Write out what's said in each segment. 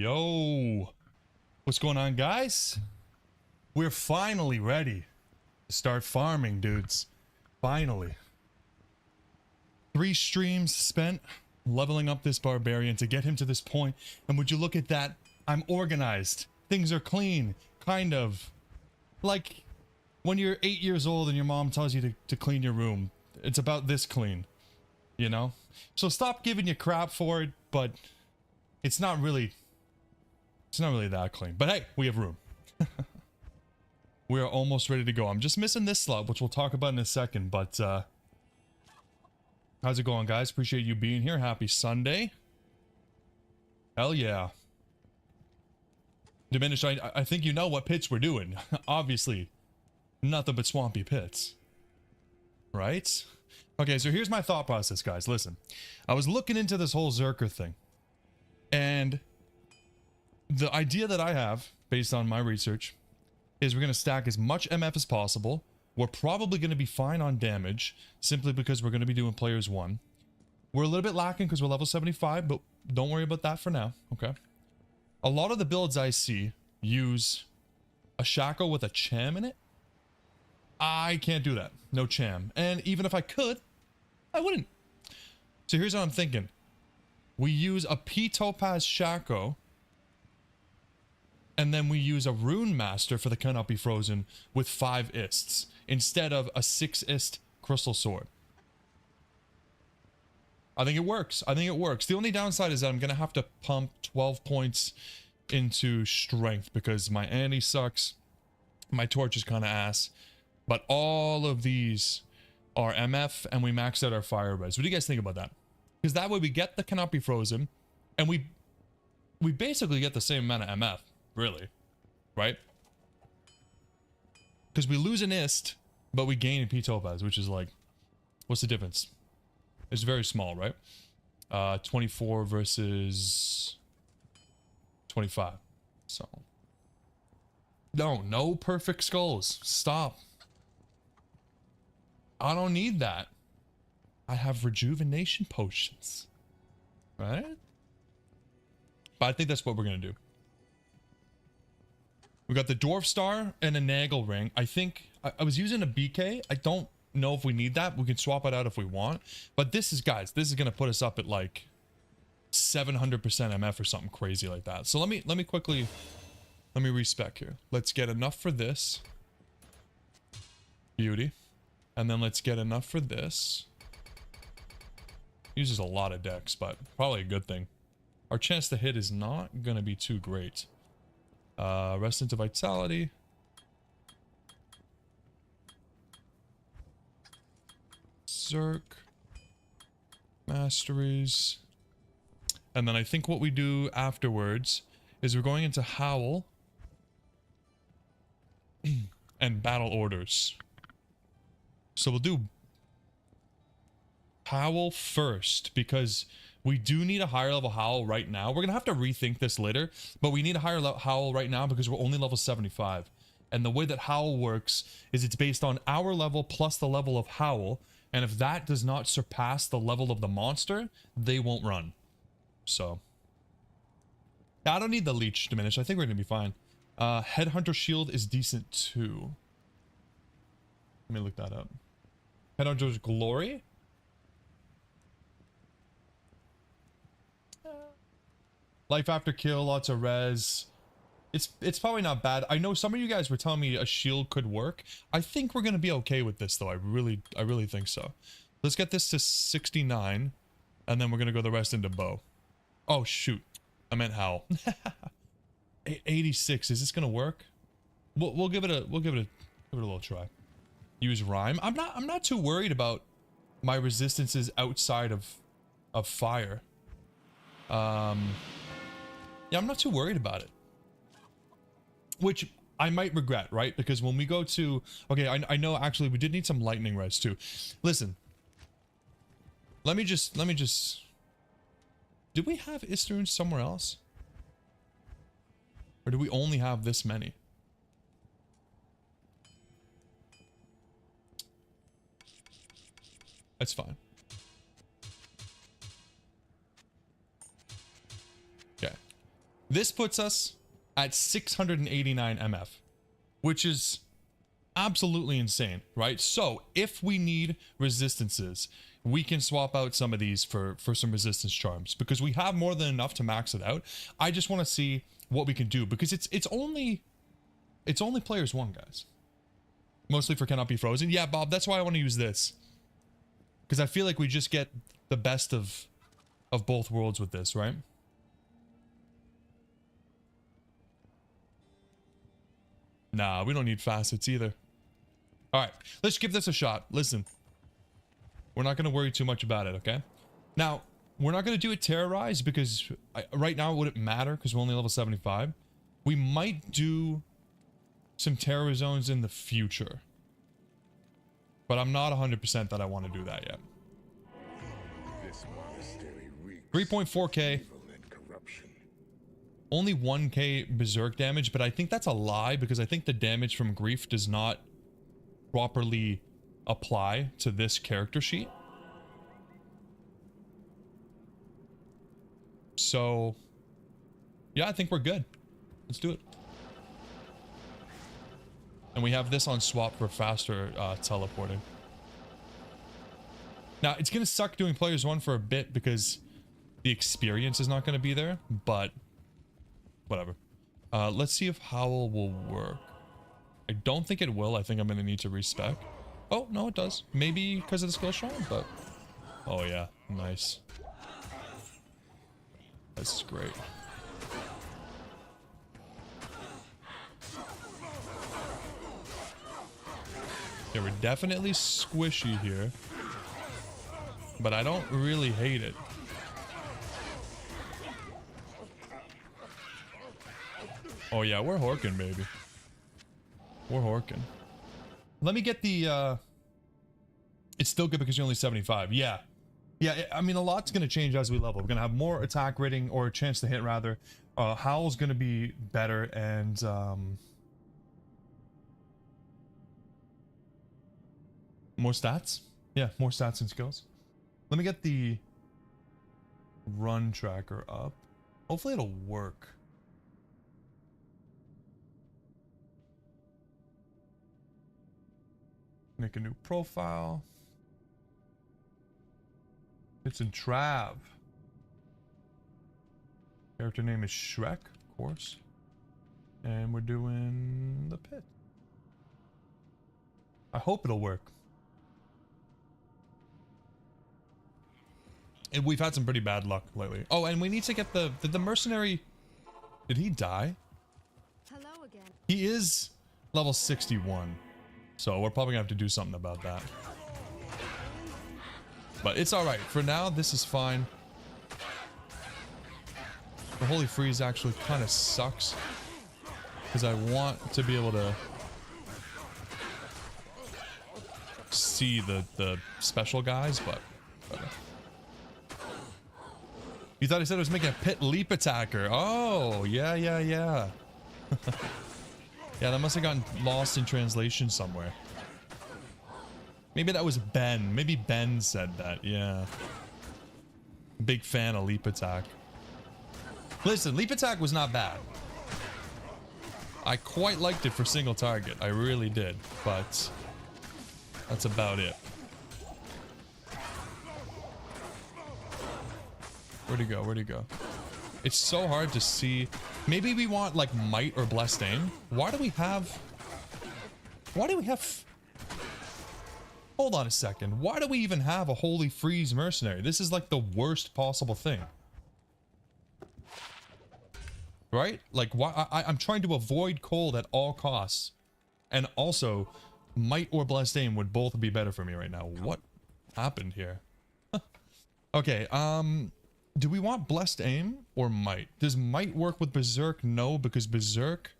Yo, what's going on, guys? We're finally ready to start farming, dudes. Finally. 3 streams spent leveling up this barbarian to get him to this point, and would you look at that? I'm organized. Things are clean, kind of. Like when you're 8 years old and your mom tells you to clean your room. It's about this clean, you know? So stop giving you crap for it, but it's not really that clean. But hey, we have room. We are almost ready to go. I'm just missing this slot, which we'll talk about in a second, but how's it going, guys? Appreciate you being here. Happy Sunday. Hell yeah. Diminished, I think you know what pits we're doing. Obviously, nothing but swampy pits. Right? Okay, so here's my thought process, guys. Listen, I was looking into this whole Zerker thing, and the idea that I have, based on my research, is we're going to stack as much MF as possible. We're probably going to be fine on damage, simply because we're going to be doing players 1. We're a little bit lacking because we're level 75, but don't worry about that for now, okay? A lot of the builds I see use a shackle with a cham in it. I can't do that. No cham. And even if I could, I wouldn't. So here's what I'm thinking. We use a P Topaz Shaco, and then we use a Rune Master for the Cannot Be Frozen with 5 ists, instead of a 6 ist Crystal Sword. I think it works. I think it works. The only downside is that I'm going to have to pump 12 points into strength because my Annie sucks. My torch is kind of ass. But all of these are MF, and we maxed out our fire res. What do you guys think about that? Because that way we get the Cannot Be Frozen, and we basically get the same amount of MF, really, right? Because we lose an ist, but we gain in P Topaz, which is like, what's the difference? It's very small, right? 24 versus 25. So no perfect skulls. Stop. I don't need that. I have rejuvenation potions, right? But I think that's what we're gonna do. We got the Dwarf Star and a Nagel Ring. I think I was using a BK. I don't know if we need that. We can swap it out if we want. But this is, guys, this is gonna put us up at like 700% MF or something crazy like that. So let me quickly respec here. Let's get enough for this. Beauty. And then let's get enough for this. Uses a lot of dex, but probably a good thing. Our chance to hit is not gonna be too great. Rest into vitality. Zerk. Masteries. And then I think what we do afterwards is we're going into Howl and Battle Orders. So we'll do Howl first, because we do need a higher level Howl right now. We're gonna have to rethink this later, but we need a higher Howl right now because we're only level 75. And the way that Howl works is it's based on our level plus the level of Howl, and if that does not surpass the level of the monster, they won't run. So I don't need the leech diminish. I think we're gonna be fine. Headhunter shield is decent too. Let me look that up. Headhunter's glory. Life after kill, lots of res. It's probably not bad. I know some of you guys were telling me a shield could work. I think we're gonna be okay with this though. I really think so. Let's get this to 69, and then we're gonna go the rest into bow. Oh shoot, I meant Howl. 86. Is this gonna work? We'll give it a little try. Use rhyme. I'm not too worried about my resistances outside of fire. Yeah, I'm not too worried about it. Which I might regret, right? Because when we go to... Okay, I know actually we did need some lightning res too. Listen. Let me just... Do we have Istrunes somewhere else? Or do we only have this many? That's fine. Okay. This puts us at 689 MF, which is absolutely insane, right? So if we need resistances, we can swap out some of these for some resistance charms because we have more than enough to max it out. I just want to see what we can do because it's only players one, guys. Mostly for cannot be frozen. Yeah, Bob, that's why I want to use this. Because I feel like we just get the best of both worlds with this, right? Nah, we don't need facets either. Alright, let's give this a shot. Listen. We're not going to worry too much about it, okay? Now, we're not going to do it terrorize because right now it wouldn't matter because we're only level 75. We might do some terror zones in the future. But I'm not 100% that I want to do that yet. 3.4k. Only 1k berserk damage, but I think that's a lie because I think the damage from grief does not properly apply to this character sheet. So, yeah, I think we're good. Let's do it. And we have this on swap for faster teleporting. Now, it's going to suck doing players one for a bit because the experience is not going to be there, but whatever. Let's see if Howl will work. I don't think it will. I think I'm going to need to respec. Oh, no, it does. Maybe because of the skill shrine, but... Oh, yeah. Nice. This is great. Yeah, we're definitely squishy here. But I don't really hate it. Oh yeah, we're horking, baby. We're horking. Let me get the, It's still good because you're only 75. Yeah. Yeah, I mean, a lot's going to change as we level. We're going to have more attack rating, or a chance to hit, rather. Howl's going to be better, and, more stats? Yeah, more stats and skills. Let me get the run tracker up. Hopefully it'll work. Make a new profile. It's in Trav. Character name is Shrek, of course. And we're doing the pit. I hope it'll work. And we've had some pretty bad luck lately. Oh, and we need to get the... Did the mercenary... Did he die? Hello again. He is level 61. So we're probably gonna have to do something about that. But it's alright. For now, this is fine. The Holy Freeze actually kind of sucks. Because I want to be able to... see the special guys, but... You thought I said I was making a pit leap attacker. Oh, yeah. Yeah, that must have gotten lost in translation somewhere. Maybe that was Ben. Maybe Ben said that, yeah. Big fan of leap attack. Listen, leap attack was not bad. I quite liked it for single target. I really did, but that's about it. Where'd he go? Where'd he go? It's so hard to see. Maybe we want like might or blessed aim. Why do we have... Hold on a second. Why do we even have a Holy Freeze mercenary? This is like the worst possible thing. Right? Like, why? I'm trying to avoid cold at all costs. And also, might or blessed aim would both be better for me right now. What happened here? Okay, do we want blessed aim or might? Does might work with berserk? No, because berserk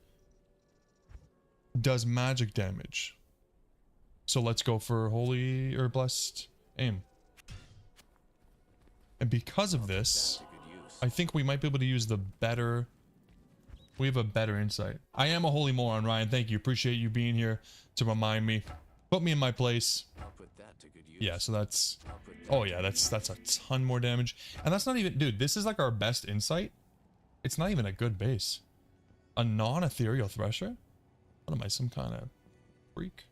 does magic damage. So let's go for holy or blessed aim. And because of this, I think we might be able to use the better... We have a better insight. I am a holy moron, Ryan. Thank you. Appreciate you being here to remind me. Put me in my place. Yeah, so that's... Oh yeah, that's a ton more damage. And that's not even... Dude, this is like our best insight. It's not even a good base. A non-ethereal thresher? What am I, some kind of freak?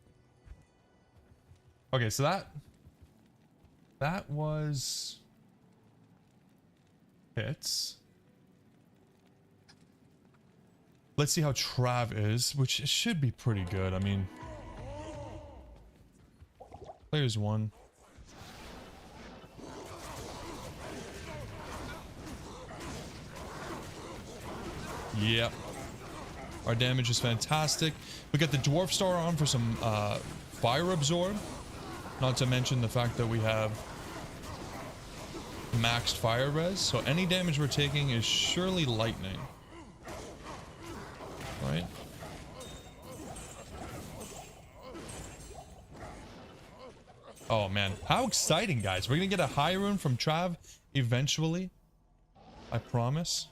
Okay, so that was hits. Let's see how Trav is, which should be pretty good. I mean, players 1. Yep. Our damage is fantastic. We got the Dwarf Star on for some fire absorb. Not to mention the fact that we have maxed fire res. So any damage we're taking is surely lightning. Right? Oh man. How exciting, guys. We're gonna get a high rune from Trav eventually. I promise.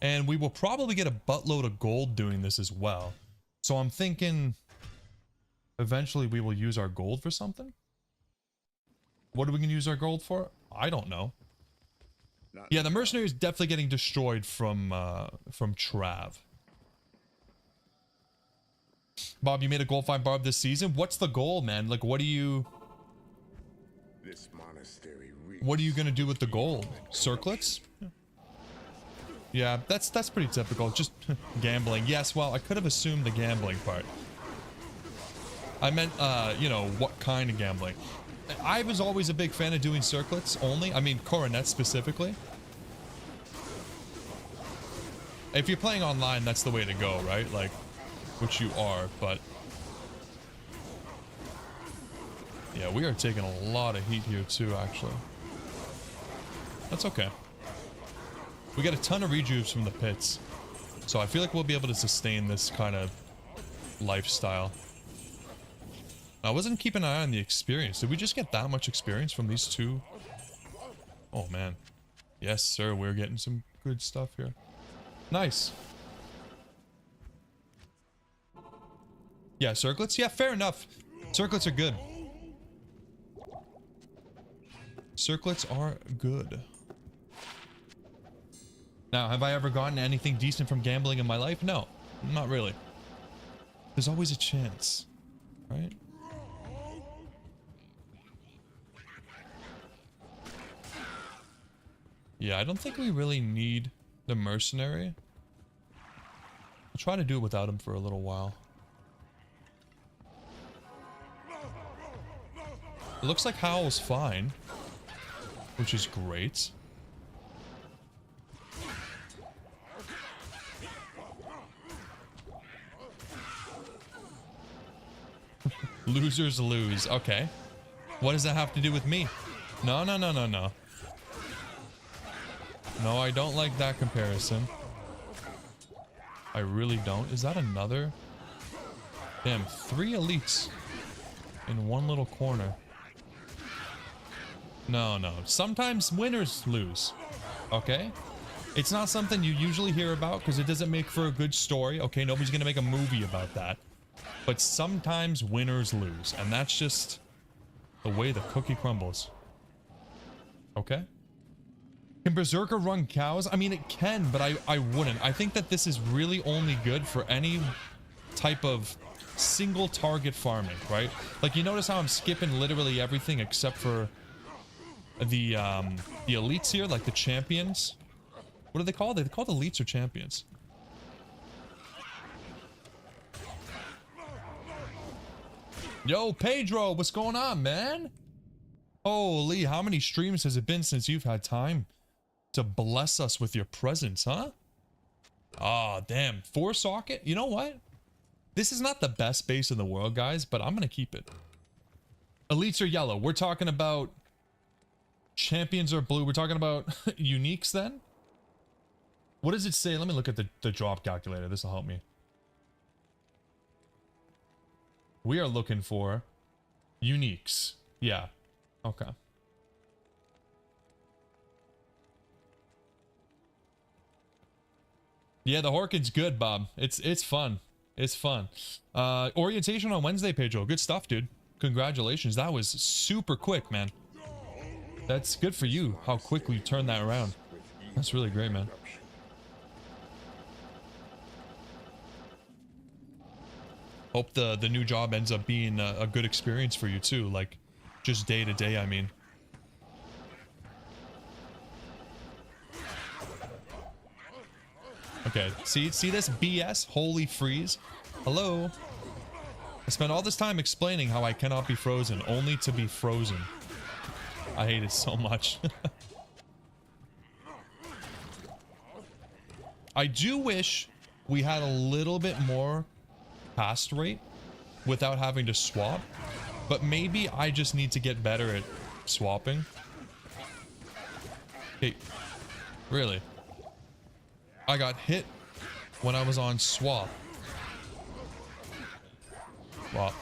And we will probably get a buttload of gold doing this as well. So I'm thinking eventually we will use our gold for something. What are we going to use our gold for? I don't know. Yeah, the mercenary is definitely getting destroyed from Trav. Bob, you made a gold 5 barb this season. What's the goal, man? Like, what do you... This monastery What are you going to do with the gold? Circlets? Yeah, that's pretty typical. Just gambling. Yes, well, I could have assumed the gambling part. I meant, you know, what kind of gambling. I was always a big fan of doing circlets only. I mean, coronets specifically. If you're playing online, that's the way to go, right? Like, which you are, but... yeah, we are taking a lot of heat here too, actually. That's okay. We got a ton of rejuves from the pits. So I feel like we'll be able to sustain this kind of lifestyle. I wasn't keeping an eye on the experience. Did we just get that much experience from these two? Oh man. Yes, sir. We're getting some good stuff here. Nice. Yeah, circlets? Yeah, fair enough. Circlets are good. Circlets are good. Now, have I ever gotten anything decent from gambling in my life? No, not really. There's always a chance, right? Yeah, I don't think we really need the mercenary. I'll try to do it without him for a little while. It looks like Howl's fine, which is great. Losers lose. Okay. What does that have to do with me? No, no, no, no, no. No, I don't like that comparison. I really don't. Is that another? Damn, 3 elites in one little corner. No, no. Sometimes winners lose. Okay? It's not something you usually hear about because it doesn't make for a good story. Okay, nobody's gonna make a movie about that. But sometimes winners lose, and that's just the way the cookie crumbles. Okay? Can Berserker run cows? I mean, it can, but I wouldn't. I think that this is really only good for any type of single target farming, right? Like, you notice how I'm skipping literally everything except for the elites here, like the champions. What are they called? Are they called elites or champions? Yo, Pedro, what's going on, man? Holy, how many streams has it been since you've had time to bless us with your presence, huh? Ah, damn. 4 socket? You know what? This is not the best base in the world, guys, but I'm gonna keep it. Elites are yellow. We're talking about champions are blue. We're talking about uniques then? What does it say? Let me look at the drop calculator. This will help me. We are looking for uniques. Yeah. Okay. Yeah, the Horkin's good, Bob. It's fun. It's fun. Orientation on Wednesday, Pedro. Good stuff, dude. Congratulations. That was super quick, man. That's good for you, how quickly you turned that around. That's really great, man. Hope the new job ends up being a good experience for you too, like just day to day, I mean. Okay, see this BS? Holy freeze. Hello? I spent all this time explaining how I cannot be frozen, only to be frozen. I hate it so much. I do wish we had a little bit more cast rate without having to swap, but maybe I just need to get better at swapping. Hey, really? I got hit when I was on swap. Well,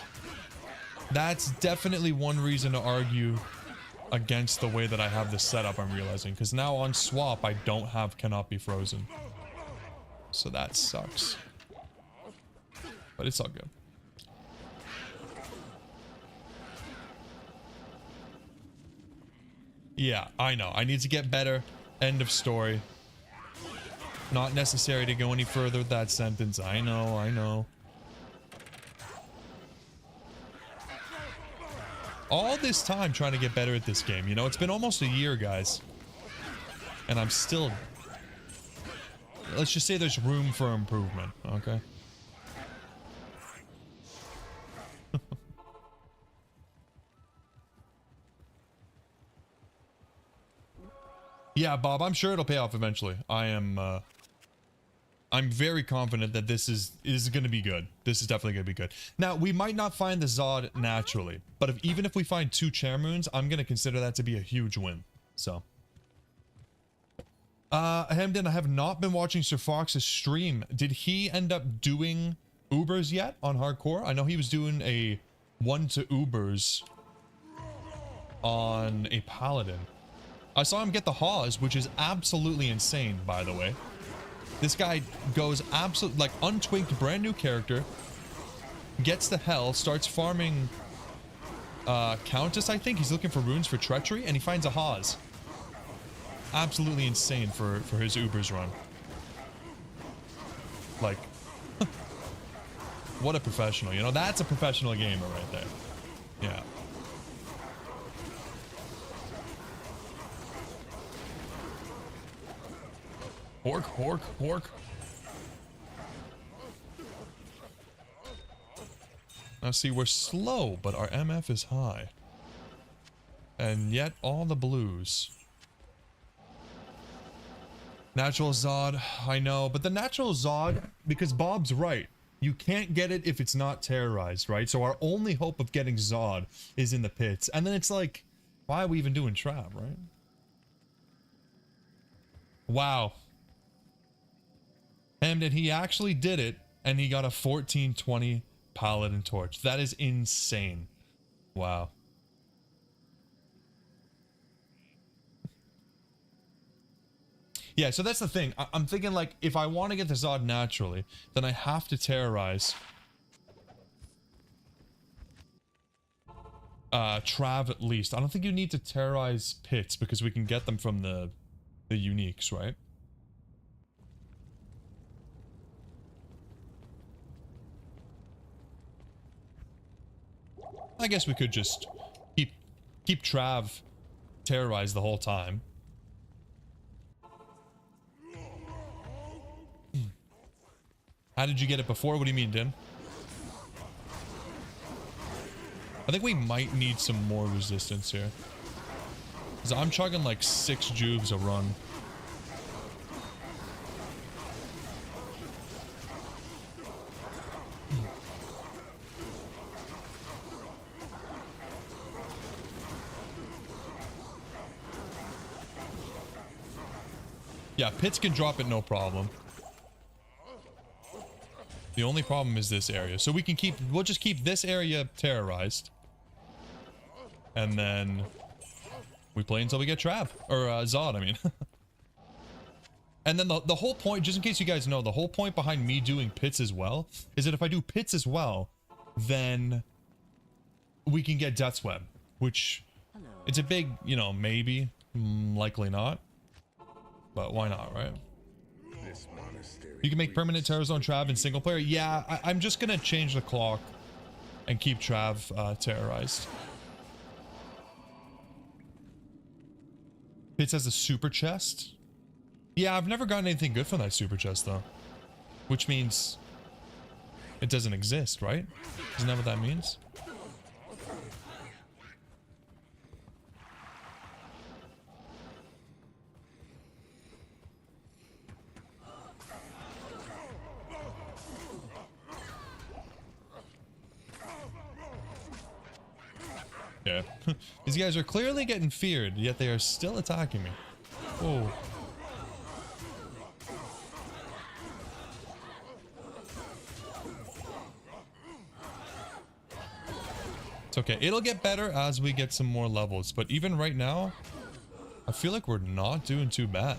that's definitely one reason to argue against the way that I have this set up, I'm realizing, because now on swap I don't have cannot be frozen, so that sucks, but it's all good. Yeah, I know I need to get better. End of story. Not necessary to go any further with that sentence. I know. All this time trying to get better at this game, you know, it's been almost a year, guys, and I'm still, let's just say there's room for improvement, okay? Yeah, Bob, I'm sure it'll pay off eventually. I'm very confident that this is going to be good. This is definitely going to be good. Now, we might not find the Zod naturally, but even if we find 2 chair moons, I'm going to consider that to be a huge win. So, Hamden, I have not been watching Sir Fox's stream. Did he end up doing Ubers yet on hardcore? I know he was doing a 1 to Ubers on a Paladin. I saw him get the Hawes, which is absolutely insane, by the way. This guy goes absolute, like, untwigged, brand new character, gets to hell, starts farming Countess, I think. He's looking for runes for treachery, and he finds a Hawes. Absolutely insane for his Ubers run. Like, what a professional, you know? That's a professional gamer right there. Yeah. Pork. Now see, we're slow, but our MF is high. And yet all the blues. Natural Zod, I know, but the natural Zod, because Bob's right, you can't get it if it's not terrorized, right? So our only hope of getting Zod is in the pits. And then it's like, why are we even doing Trav, right? Wow. Hamden, he actually did it, and he got a 1420 Paladin Torch. That is insane. Wow. Yeah, so that's the thing. I'm thinking, like, if I want to get the Zod naturally, then I have to terrorize Trav at least. I don't think you need to terrorize pits, because we can get them from the uniques, right? I guess we could just keep Trav terrorized the whole time. How did you get it before? What do you mean, Din? I think we might need some more resistance here. Because I'm chugging like 6 juves a run. Yeah, pits can drop it no problem. The only problem is this area. So we can we'll just keep this area terrorized. And then we play until we get Trav. Or Zod, I mean. And then the whole point, just in case you guys know, the whole point behind me doing pits as well, is that if I do pits as well, then we can get Death's Web. Which, it's a big, you know, maybe. Likely not. But why not, right? This monastery monastery. You can make permanent Terror Zone Trav in single player. Yeah, I'm just gonna change the clock and keep Trav terrorized. Pitts has a super chest. Yeah, I've never gotten anything good from that super chest though, which means it doesn't exist, right? Isn't that what that means? Yeah. These guys are clearly getting feared, yet they are still attacking me. Oh. It's okay. It'll get better as we get some more levels, but even right now, I feel like we're not doing too bad.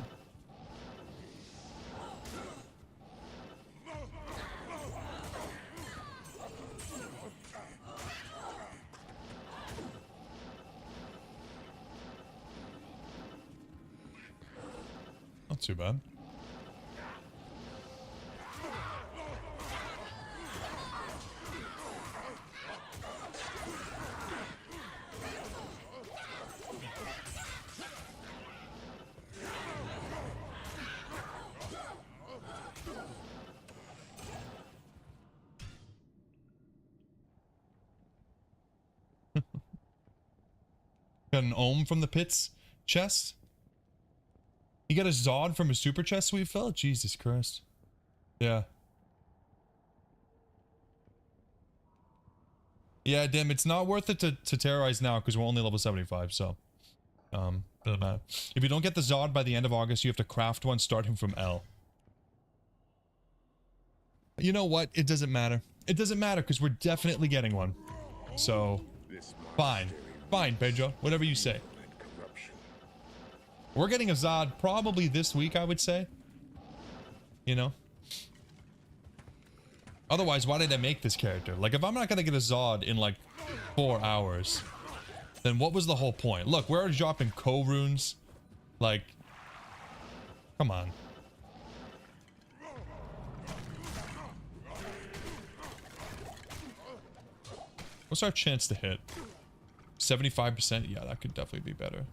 Not too bad. Got an ohm from the pits chest. You got a Zod from a super chest we felt? Jesus Christ. Yeah. Yeah, Dim, it's not worth it to terrorize now because we're only level 75, so doesn't matter. If you don't get the Zod by the end of August, you have to craft one starting from L. You know what? It doesn't matter. It doesn't matter because we're definitely getting one. So fine. Fine, Pedro. Whatever you say. We're getting a Zod probably this week, I would say. You know? Otherwise, why did I make this character? Like, if I'm not gonna get a Zod in, like, 4 hours, then what was the whole point? Look, we're already dropping co-runes. Like, come on. What's our chance to hit? 75%? Yeah, that could definitely be better.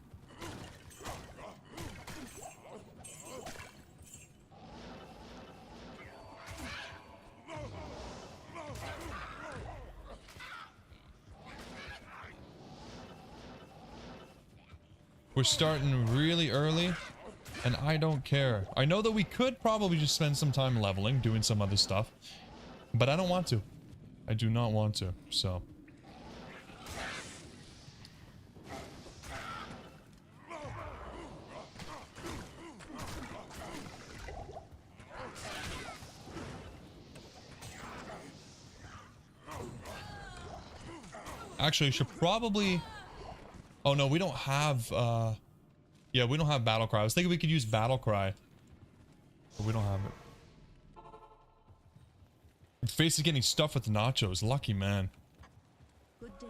We're starting really early, and I don't care. I know that we could probably just spend some time leveling, doing some other stuff, but I don't want to. I do not want to, so. Actually, should probably... Oh no, we don't have, yeah, we don't have Battle Cry. I was thinking we could use Battle Cry, but we don't have it. Your face is getting stuffed with nachos. Lucky man.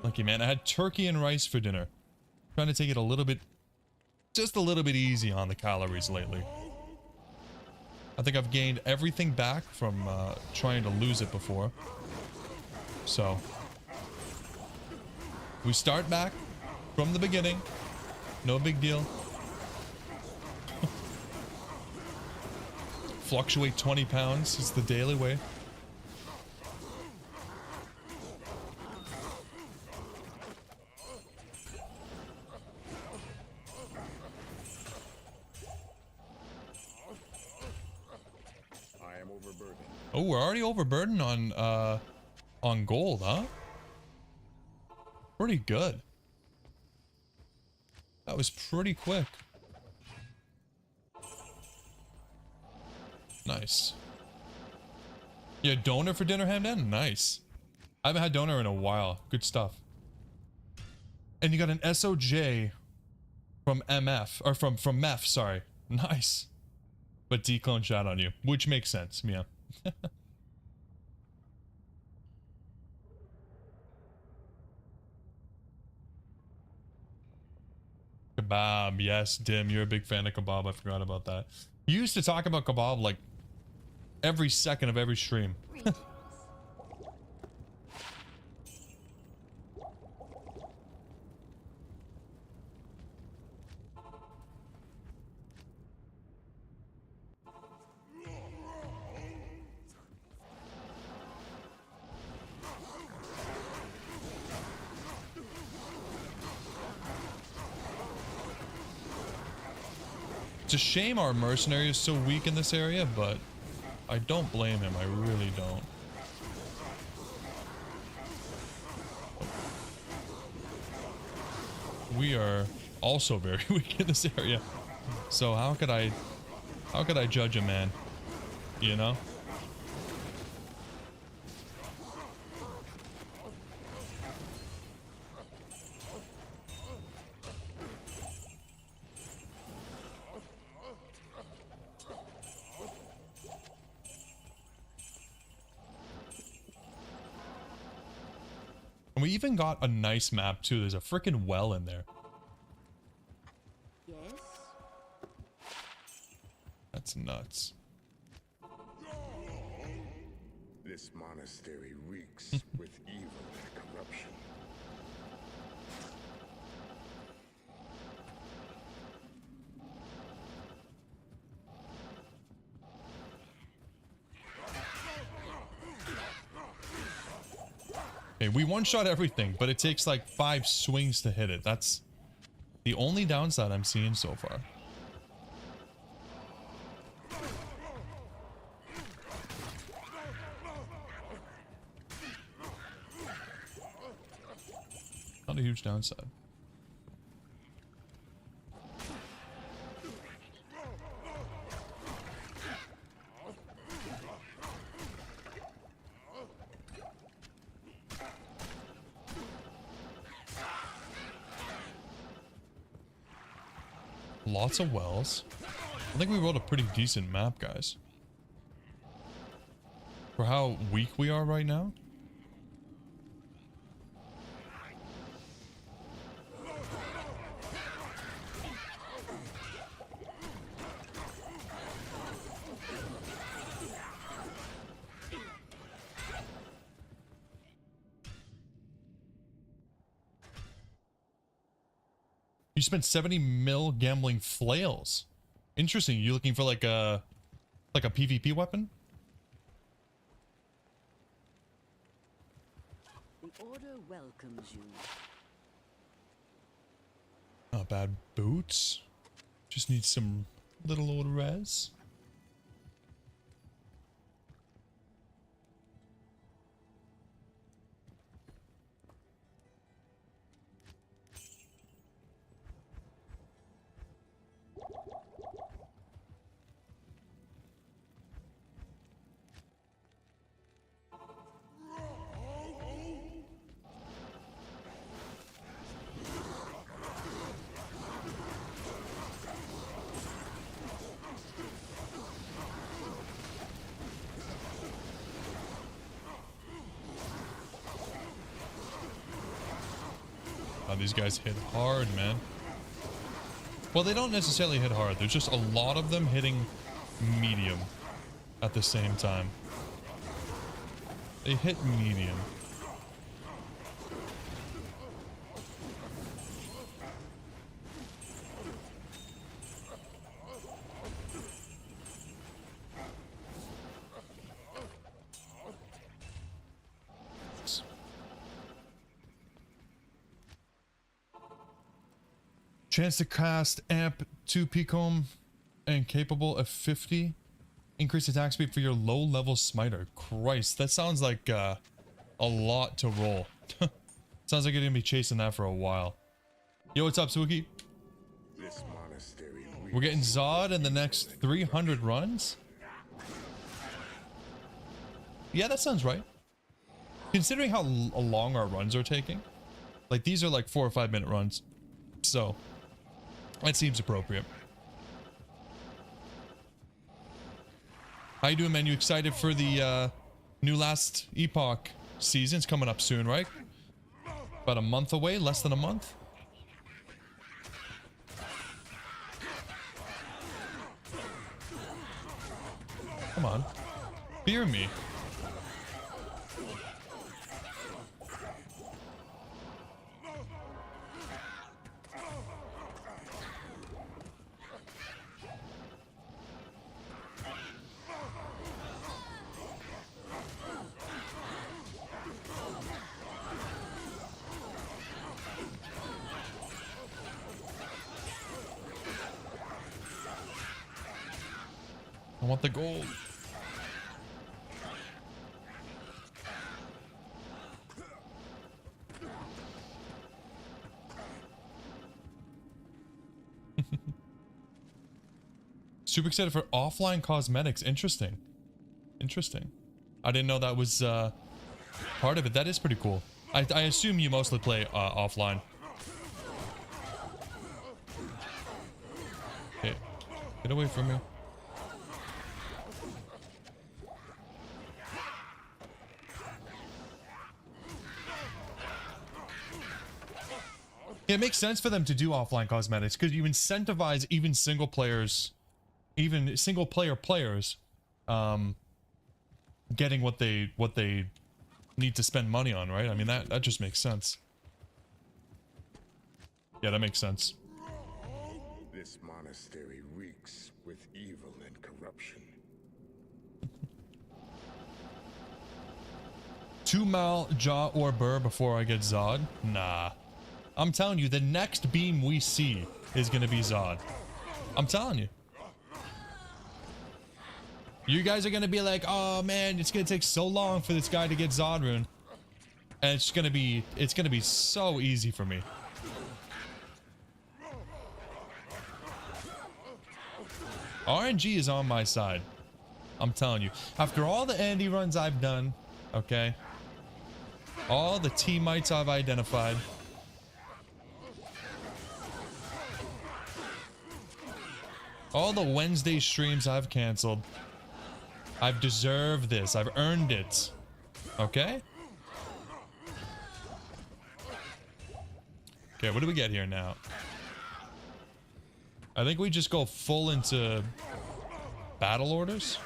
Lucky man. I had turkey and rice for dinner. Trying to take it a little bit, just a little bit easy on the calories lately. I think I've gained everything back from trying to lose it before. So, we start back from the beginning. No big deal. Fluctuate 20 pounds is the daily way. I am overburdened. Oh, we're already overburdened on gold, huh? Pretty good. That was pretty quick. Nice. Yeah, donor for dinner, Hamdan? Nice. I haven't had donor in a while. Good stuff. And you got an SOJ from MF, or from MEF, sorry. Nice. But declone shot on you, which makes sense, yeah. Kebab, yes, Dim, you're a big fan of kebab. I forgot about that. You used to talk about kebab like every second of every stream. It's a shame our mercenary is so weak in this area, but I don't blame him. I really don't. We are also very weak in this area. So how could I judge a man? You know? And we even got a nice map too. There's a freaking well in there. Yes. That's nuts. This monastery reeks with evil and corruption. Okay, we one-shot everything, but it takes like 5 swings to hit it. That's the only downside I'm seeing so far. Not a huge downside. Lots of wells. I think we rolled a pretty decent map, guys. For how weak we are right now. You spent 70 mil gambling flails. Interesting. You looking for like a PvP weapon? The order welcomes you. Not bad boots. Just need some little old res. Oh, these guys hit hard, man. Well, they don't necessarily hit hard. There's just a lot of them hitting medium at the same time. They hit medium. Chance to cast amp 2 Picom and capable of 50. Increase attack speed for your low level smiter. Christ, that sounds like a lot to roll. Sounds like you're gonna be chasing that for a while. Yo, what's up, Swookie? This monastery We're getting Zod in the next 300 runs? Yeah, that sounds right. Considering how long our runs are taking. Like, these are like 4 or 5 minute runs. So, that seems appropriate. How you doing, man? You excited for the new Last Epoch season's coming up soon, right? About a month away, less than a month. Come on. spear me? I want the gold. Super excited for offline cosmetics. Interesting. Interesting. I didn't know that was part of it. That is pretty cool. I assume you mostly play offline. Okay. Get away from me. It makes sense for them to do offline cosmetics because you incentivize even single players, even single player players, getting what they need to spend money on, right? I mean that just makes sense. Yeah, that makes sense. This monastery reeks with evil and corruption. 2 Mal, Jaw, or Burr before I get Zod? Nah. I'm telling you, the next beam we see is gonna be Zod. I'm telling you. You guys are gonna be like, oh man, it's gonna take so long for this guy to get Zod rune. And it's gonna be so easy for me. RNG is on my side. I'm telling you. After all the Andy runs I've done, okay? All the teammates I've identified. All the Wednesday streams I've canceled. I've deserved this. I've earned it. Okay? Okay, what do we get here now? I think we just go full into battle orders.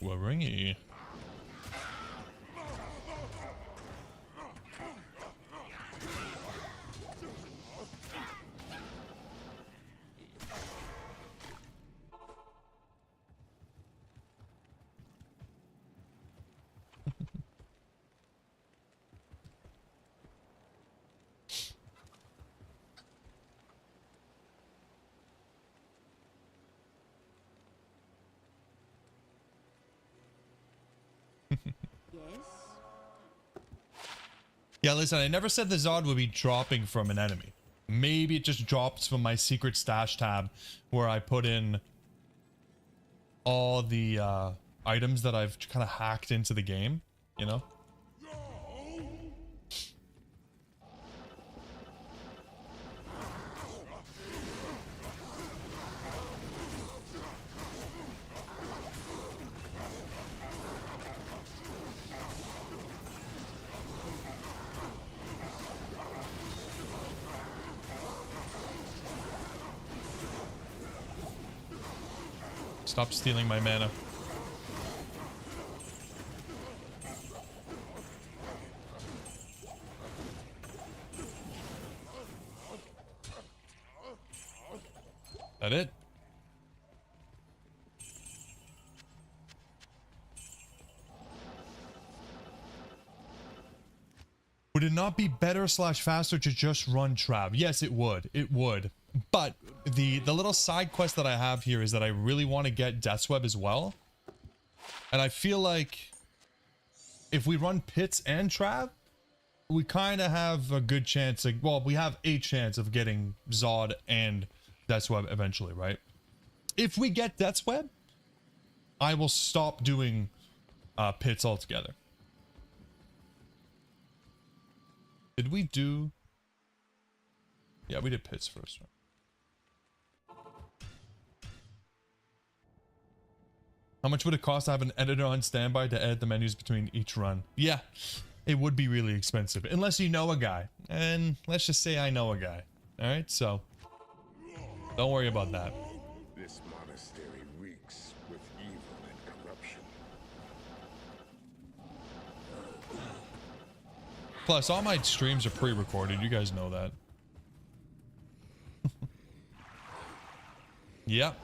Waringy. Yes? Yeah, listen, I never said the Zod would be dropping from an enemy. Maybe it just drops from my secret stash tab where I put in all the items that I've kind of hacked into the game, you know? Stop stealing my mana. That it? Would it not be better slash faster to just run Trav? Yes, it would. It would. But the little side quest that I have here is that I really want to get Death's Web as well. And I feel like if we run Pits and Trav, we kind of have a good chance. Well, we have a chance of getting Zod and Death's Web eventually, right? If we get Death's Web, I will stop doing Pits altogether. Did we do... Yeah, we did Pits first, right? How much would it cost to have an editor on standby to edit the menus between each run? Yeah, it would be really expensive. Unless you know a guy. And let's just say I know a guy. Alright, so don't worry about that. This monastery reeks with evil and corruption. Plus, all my streams are pre-recorded. You guys know that. Yep.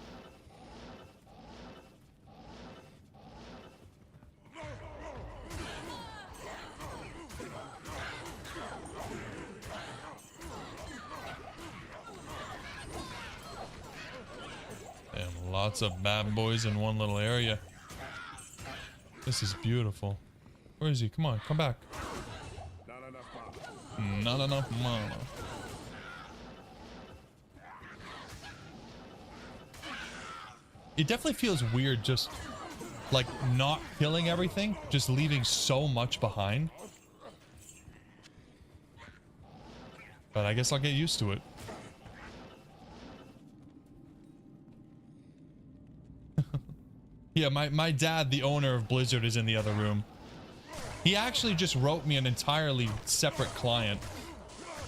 And lots of bad boys in one little area. This is beautiful. Where is he? Come on, come back. Not enough mana. Not enough mana. It definitely feels weird just like not killing everything, just leaving so much behind. But I guess I'll get used to it. Yeah, my dad, the owner of Blizzard, is in the other room. He actually just wrote me an entirely separate client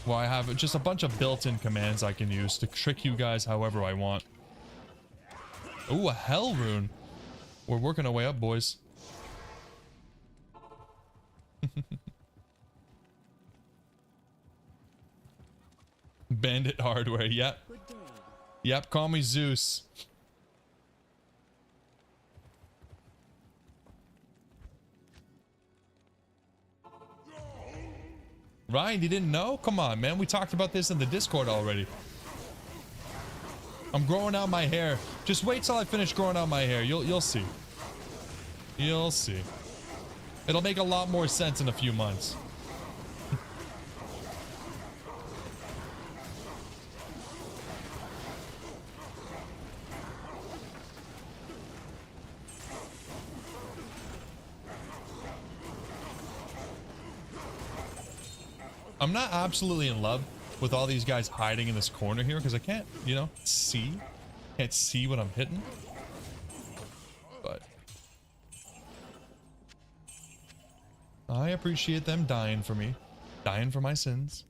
where I have just a bunch of built-in commands I can use to trick you guys however I want. Ooh, a hell rune. We're working our way up, boys. Bandit hardware, yep. Yep, call me Zeus. Ryan, you didn't know? Come on, man. We talked about this in the Discord already. I'm growing out my hair. Just wait till I finish growing out my hair. You'll see. You'll see. It'll make a lot more sense in a few months. I'm not absolutely in love with all these guys hiding in this corner here because I can't, you know, can't see what I'm hitting. But I appreciate them dying for me, dying for my sins.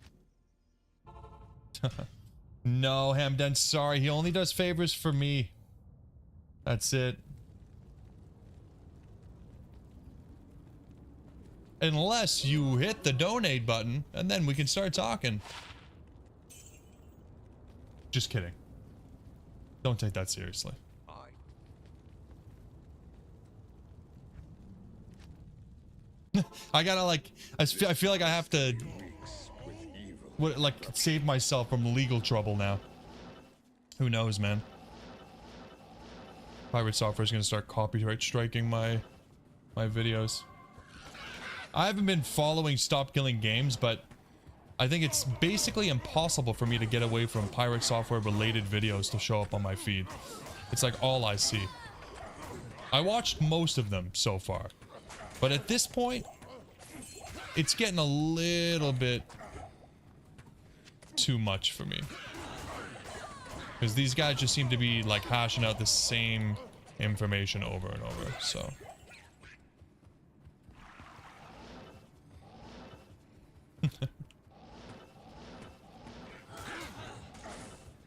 No, Hamden, sorry, he only does favors for me. That's it. Unless you hit the donate button, and then we can start talking. Just kidding. Don't take that seriously. I gotta like, I feel like I have to, like, save myself from legal trouble now. Who knows, man? Pirate Software is gonna start copyright striking my videos. I haven't been following Stop Killing Games, but I think it's basically impossible for me to get away from Pirate Software related videos to show up on my feed. It's like all I see. I watched most of them so far, but at this point, it's getting a little bit too much for me. Because these guys just seem to be like hashing out the same information over and over, so...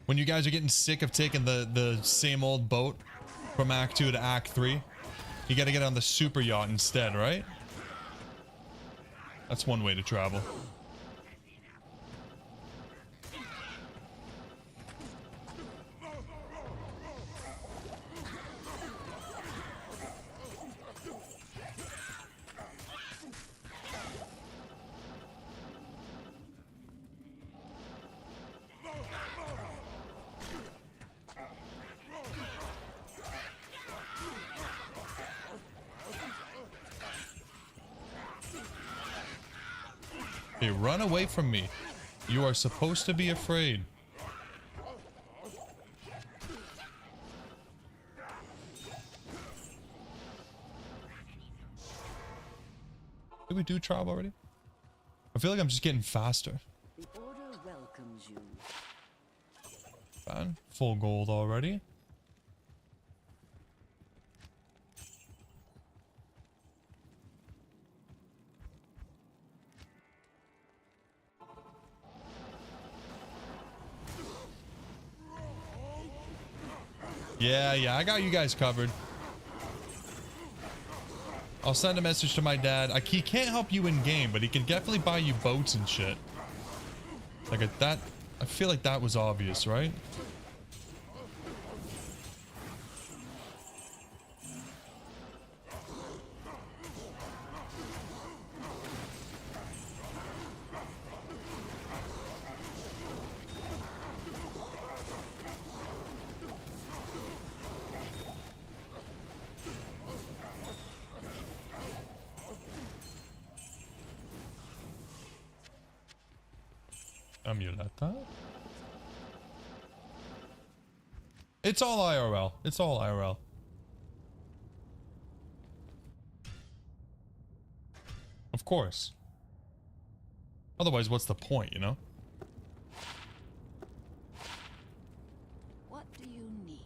When you guys are getting sick of taking the same old boat from Act 2 to Act 3, you gotta get on the super yacht instead, right? That's one way to travel. Hey, run away from me. You are supposed to be afraid. Did we do Trav already? I feel like I'm just getting faster. The order welcomes you. Fine. Full gold already. Yeah, I got you guys covered. I'll send a message to my dad. He can't help you in game, but he can definitely buy you boats and shit. Like that, I feel like that was obvious, right? Amuleta. It's all IRL. It's all IRL. Of course. Otherwise, what's the point, you know? What do you need?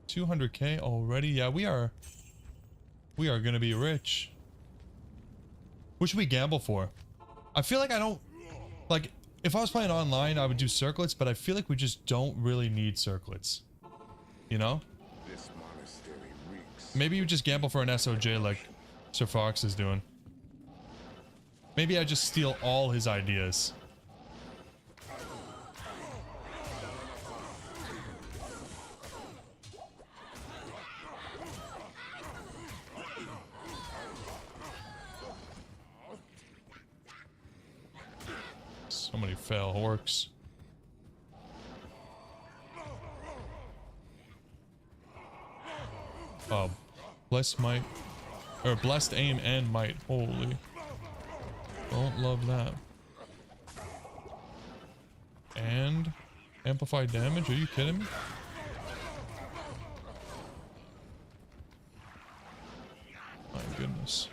200k already? Yeah, we are gonna be rich. What should we gamble for? I feel like I don't... Like, if I was playing online, I would do circlets, but I feel like we just don't really need circlets. You know? This monastery reeks. Maybe you just gamble for an SOJ like Sir Fox is doing. Maybe I just steal all his ideas. So many fail orcs. Oh, blessed might, or blessed aim and might. Holy, don't love that. And amplified damage? Are you kidding me? My goodness.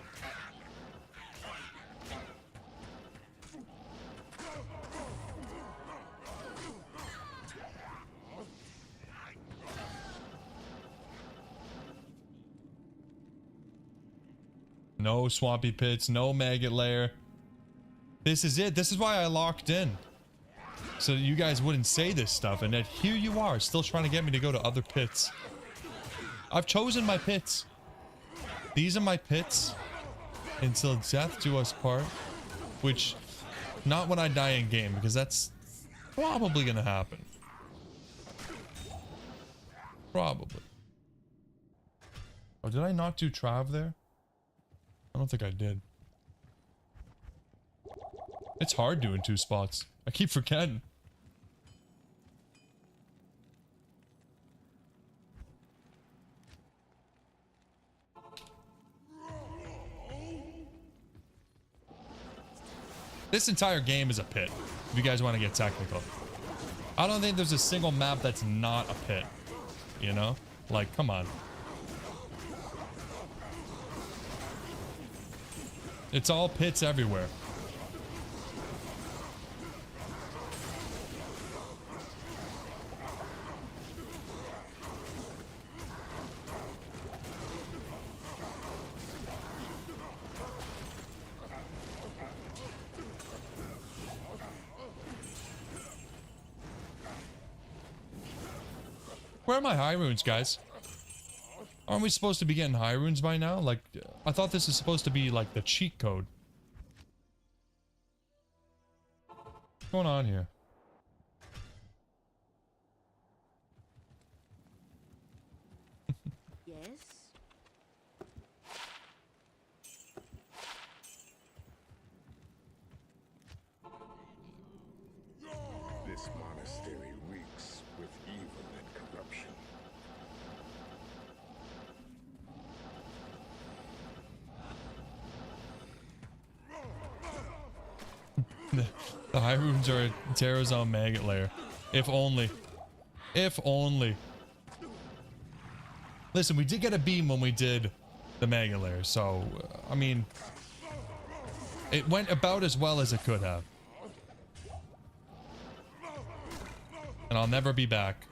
No swampy pits, no maggot lair. This is it. This is why I locked in. So you guys wouldn't say this stuff, and yet here you are, still trying to get me to go to other pits. I've chosen my pits. These are my pits until death do us part. Which, not when I die in game, because that's probably gonna happen. Probably. Oh, did I not do Trav there? I don't think I did. It's hard doing 2 spots. I keep forgetting. This entire game is a pit, if you guys want to get technical. I don't think there's a single map that's not a pit. You know? Like, come on. It's all pits everywhere. Where are my high runes, guys? Aren't we supposed to be getting high runes by now? Like, I thought this is supposed to be like the cheat code. What's going on here? Yes? This monastery reeks with evil and corruption. The high runes are a Terrazone maggot layer. If only. If only. Listen, we did get a beam when we did the maggot layer, so, I mean, it went about as well as it could have. And I'll never be back.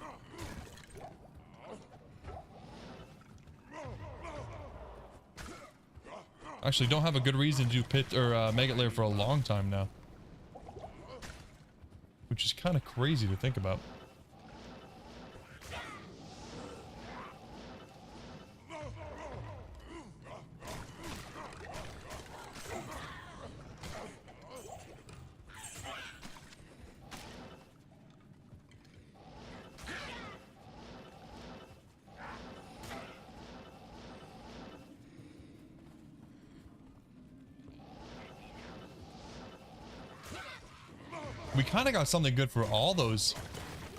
Actually, don't have a good reason to do pit or maggot layer for a long time now. Which is kind of crazy to think about. We kind of got something good for all those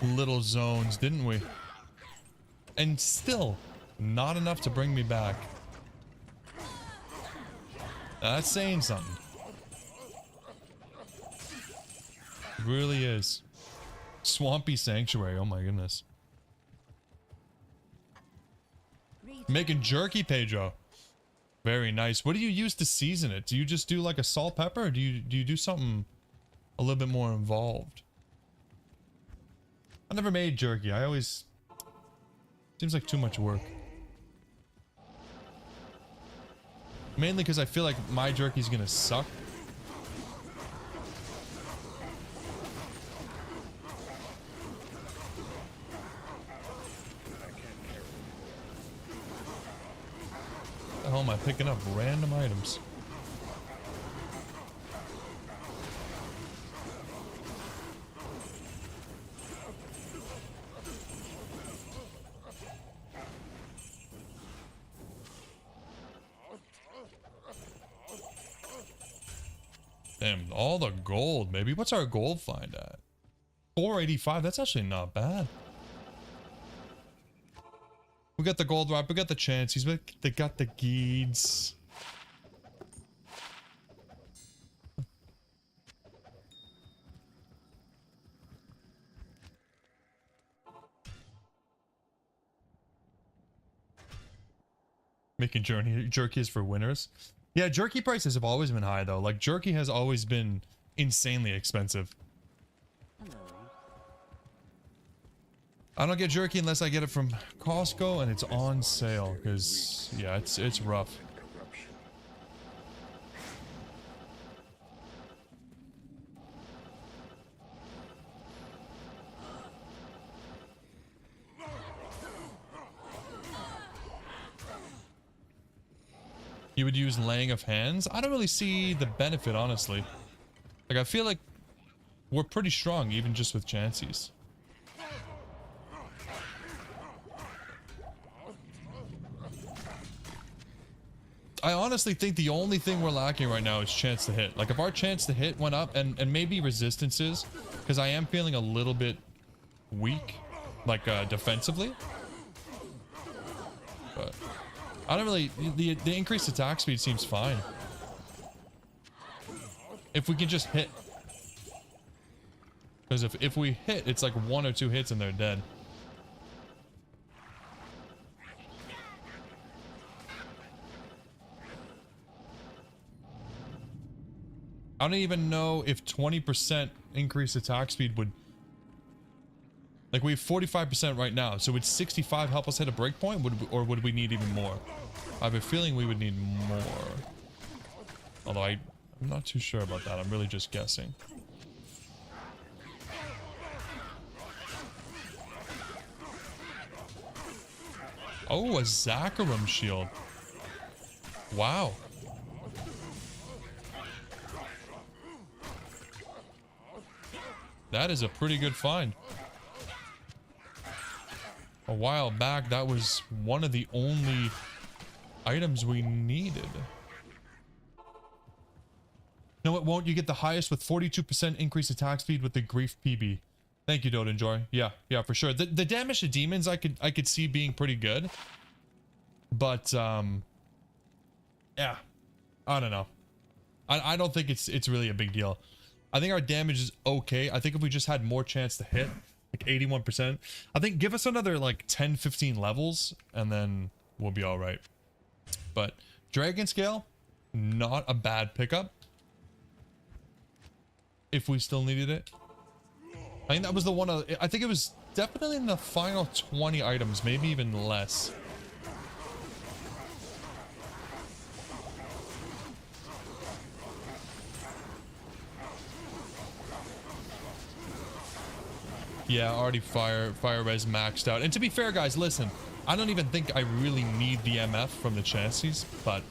little zones, didn't we? And still, not enough to bring me back. Now, that's saying something. It really is. Swampy Sanctuary, oh my goodness. Making jerky, Pedro. Very nice. What do you use to season it? Do you just do like a salt pepper, or do you do something a little bit more involved? I never made jerky. I always... Seems like too much work. Mainly because I feel like my jerky's gonna suck. What the hell am I picking up? Random items. Damn, all the gold, baby. What's our gold find at? 485. That's actually not bad. We got the gold rock. We got the chances. They got the geeds. Making jerky is for winners. Yeah, jerky prices have always been high though. Like jerky has always been insanely expensive. I don't get jerky unless I get it from Costco and it's on sale, because yeah, it's rough. You would use laying of hands? I don't really see the benefit, honestly. Like, I feel like we're pretty strong, even just with chances. I honestly think the only thing we're lacking right now is chance to hit. Like, if our chance to hit went up, and maybe resistances, because I am feeling a little bit weak, like, defensively. But I don't really... The increased attack speed seems fine. If we can just hit. Because if we hit, it's like 1 or 2 hits and they're dead. I don't even know if 20% increased attack speed would... Like, we have 45% right now, so would 65 help us hit a breakpoint, or would we need even more? I have a feeling we would need more. Although I'm not too sure about that, I'm really just guessing. Oh, a Zakarum shield. Wow. That is a pretty good find. A while back, that was one of the only items we needed. No, it won't. You get the highest with 42% increased attack speed with the Grief PB. Thank you, Dodenjoy. Yeah, for sure. The damage to demons I could see being pretty good. But yeah. I don't know. I don't think it's really a big deal. I think our damage is okay. I think if we just had more chance to hit, like 81%, I think give us another like 10-15 levels and then we'll be all right. But Dragon Scale, not a bad pickup if we still needed it. I think that was the one I think it was definitely in the final 20 items, maybe even less. Yeah, already fire res maxed out. And to be fair, guys, listen, I don't even think I really need the MF from the chassis, but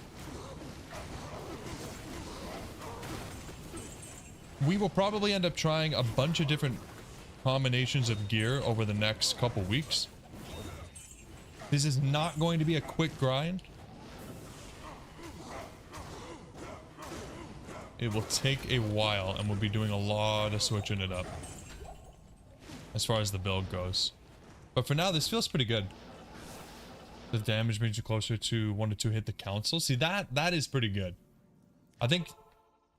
we will probably end up trying a bunch of different combinations of gear over the next couple weeks. This is not going to be a quick grind. it will take a while, and we'll be doing a lot of switching it up as far as the build goes. But for now, this feels pretty good. The damage brings you closer to 1 to 2 hit the council. See, that is pretty good. I think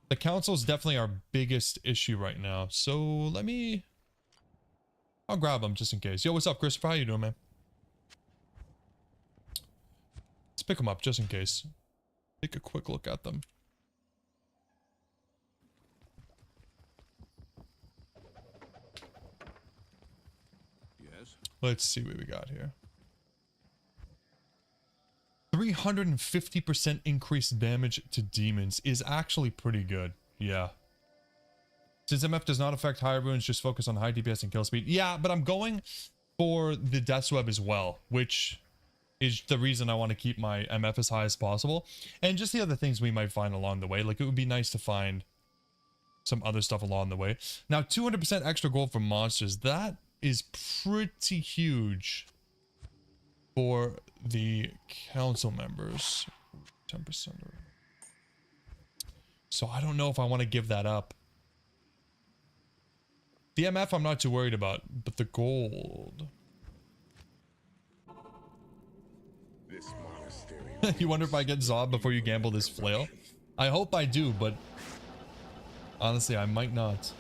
the council is definitely our biggest issue right now. So let me... I'll grab them just in case. Yo, what's up, Christopher? How you doing, man? Let's pick them up just in case. Take a quick look at them. Yes. Let's see what we got here. 350% increased damage to demons is actually pretty good. Yeah. Since MF does not affect high runes, just focus on high DPS and kill speed. Yeah, but I'm going for the Death's Web as well, which is the reason I want to keep my MF as high as possible. And just the other things we might find along the way. Like, it would be nice to find some other stuff along the way. Now, 200% extra gold for monsters. That is pretty huge for the council members. 10%. So I don't know if I want to give that up. The MF I'm not too worried about, but the gold. This monastery. You wonder if I get Zob before you gamble this flail? I hope I do, but honestly, I might not.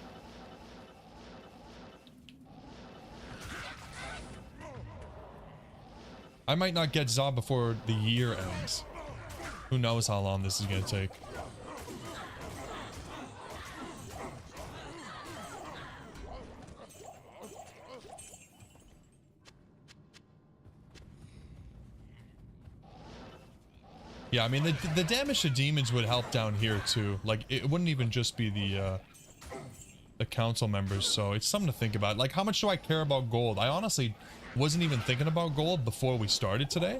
I might not get Zob before the year ends. Who knows how long this is going to take. Yeah, I mean, the damage to demons would help down here too. Like, it wouldn't even just be the council members, so it's something to think about. Like, how much do I care about gold? I honestly wasn't even thinking about gold before we started today,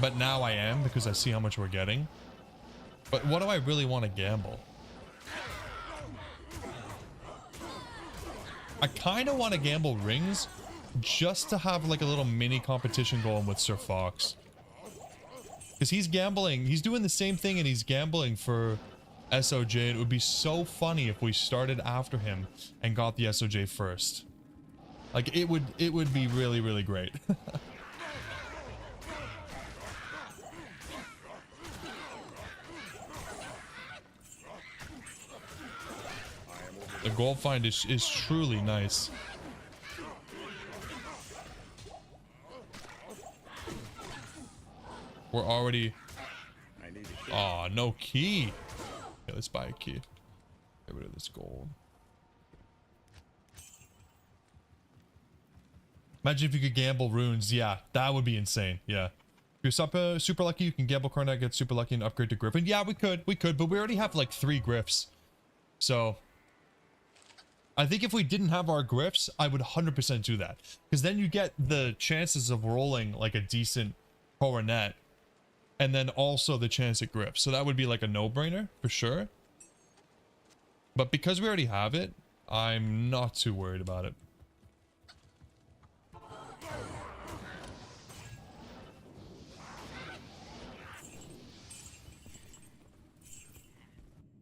but now I am because I see how much we're getting. But what do I really want to gamble? I kind of want to gamble rings just to have like a little mini competition going with Sir Fox. Because he's gambling, he's doing the same thing and he's gambling for SOJ. It would be so funny if we started after him and got the SOJ first. Like, it would be really, really great. The gold find is truly nice. We're already... Aw, no key. Okay, let's buy a key. Get rid of this gold. Imagine if you could gamble runes. Yeah, that would be insane. Yeah. If you're super lucky, you can gamble Coronet, get super lucky, and upgrade to Griffin. Yeah, we could, but we already have like 3 Griffs. So... I think if we didn't have our Griffs, I would 100% do that. Because then you get the chances of rolling like a decent Coronet. And then also the chance at Griff. So that would be like a no-brainer for sure. But because we already have it, I'm not too worried about it.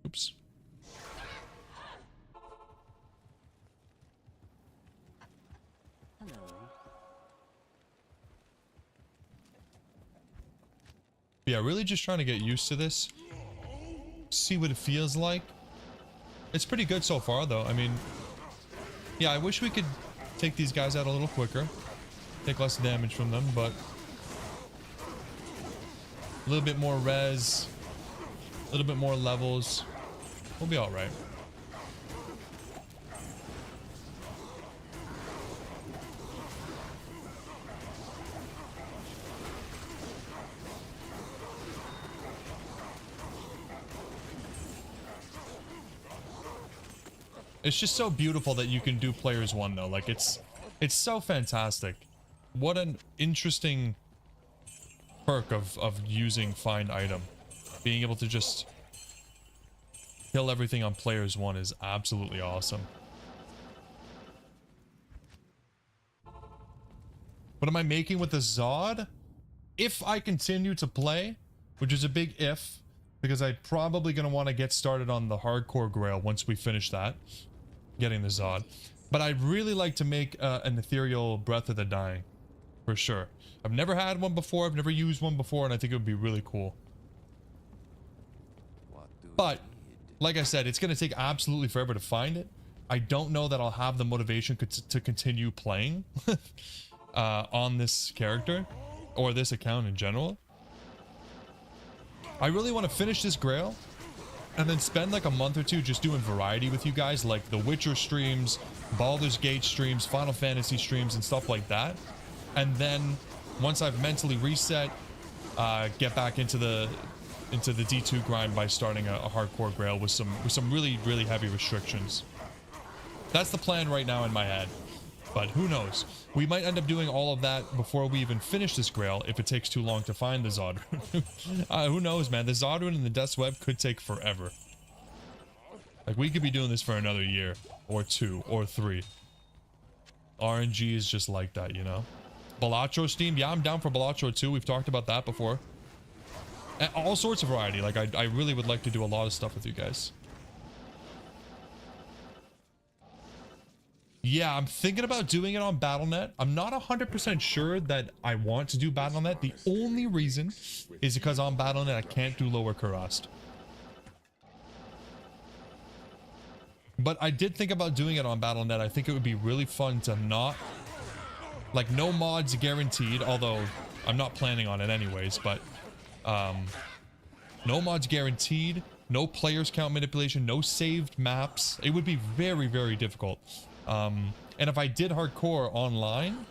Oops. Hello. Yeah, really just trying to get used to this. See what it feels like. It's pretty good so far, though. I mean, yeah, I wish we could take these guys out a little quicker. Take less damage from them, but... a little bit more res. A little bit more levels. We'll be alright. It's just so beautiful that you can do players 1 though. Like, it's so fantastic. What an interesting perk of using find item. Being able to just kill everything on players 1 is absolutely awesome. What am I making with the Zod? If I continue to play, which is a big if, because I'm probably going to want to get started on the hardcore Grail once we finish that, getting the Zod. But I'd really like to make an ethereal Breath of the Dying, for sure. I've never had one before, I've never used one before, and I think it would be really cool. But, like I said, it's going to take absolutely forever to find it. I don't know that I'll have the motivation to continue playing on this character, or this account in general. I really want to finish this Grail and then spend like a month or two just doing variety with you guys, like the Witcher streams, Baldur's Gate streams, Final Fantasy streams, and stuff like that. And then once I've mentally reset, get back into the D2 grind by starting a hardcore Grail with some really heavy restrictions. That's the plan right now in my head, but who knows? We might end up doing all of that before we even finish this Grail if it takes too long to find the Zod Rune. Who knows, man? The Zod Rune and the Death's Web could take forever. Like, we could be doing this for another year, or 2, or 3. RNG is just like that, you know? Balatro Steam, yeah, I'm down for Balatro too. We've talked about that before. And all sorts of variety. Like, I really would like to do a lot of stuff with you guys. Yeah, I'm thinking about doing it on Battle.net. I'm not 100% sure that I want to do Battle.net. The only reason is because on Battle.net I can't do Lower Kurast. But I did think about doing it on Battle.net. I think it would be really fun to not... Like, no mods guaranteed, although I'm not planning on it anyways, but... no mods guaranteed, no players count manipulation, no saved maps. It would be very difficult. And if I did hardcore online,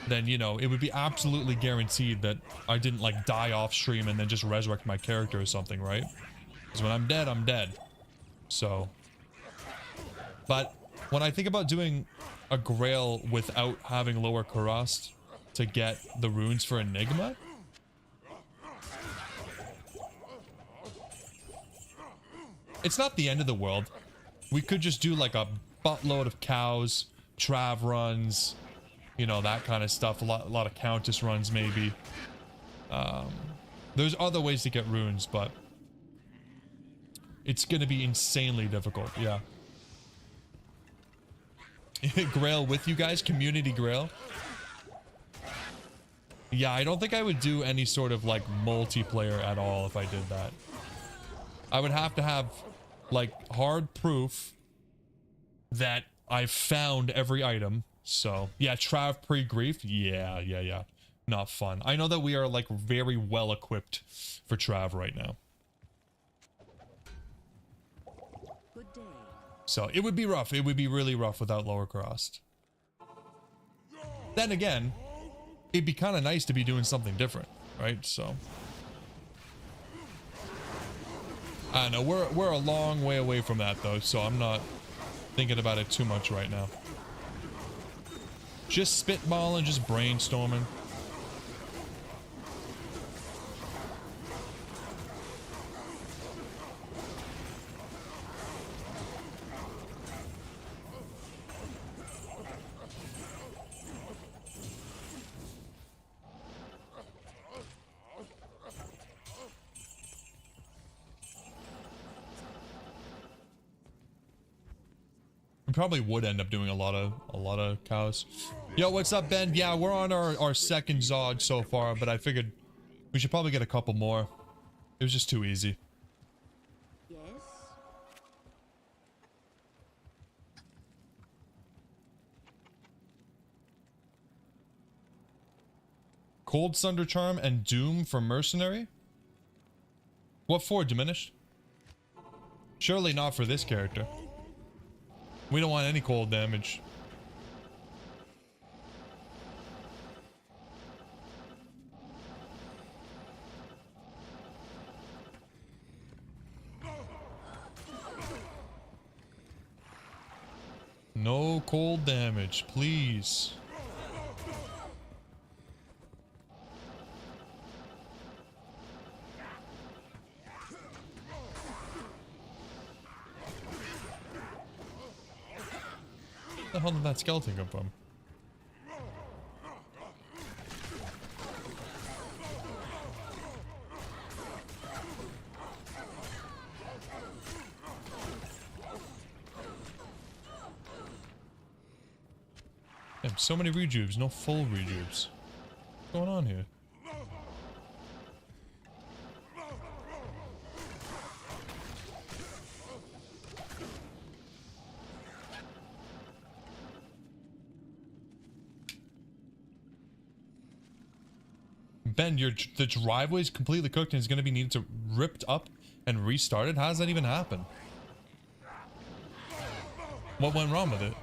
then, you know, it would be absolutely guaranteed that I didn't like die off stream and then just resurrect my character or something, right? Because when I'm dead, I'm dead. So, but when I think about doing a Grail without having Lower Kurast to get the runes for Enigma, it's not the end of the world. We could just do like a buttload of cows, Trav runs, you know, that kind of stuff. A lot of Countess runs, maybe. There's other ways to get runes, but it's gonna be insanely difficult. Yeah. Grail with you guys, community Grail. Yeah, I don't think I would do any sort of like multiplayer at all if I did that. I would have to have like hard proof that I've found every item. So yeah, Trav pre-grief. Yeah. Not fun. I know that we are like very well equipped for Trav right now. Good day. So it would be rough. It would be really rough without Lower Kurast. Then again, it'd be kind of nice to be doing something different, right? So I don't know. We're a long way away from that though, so I'm not thinking about it too much right now. Just spitballing, just brainstorming. We probably would end up doing a lot of cows. Yo, what's up, Ben? Yeah, we're on our second Zod so far, but I figured we should probably get a couple more. It was just too easy. Yes. Cold Sunder Charm and Doom for Mercenary? What for, Diminished? Surely not for this character. We don't want any cold damage. No cold damage, please. Where the hell did that skeleton come from? Damn, so many rejuves, no full rejuves. What's going on here? Ben, the driveway is completely cooked and is going to be needed to ripped up and restarted? How does that even happen? What went wrong with it?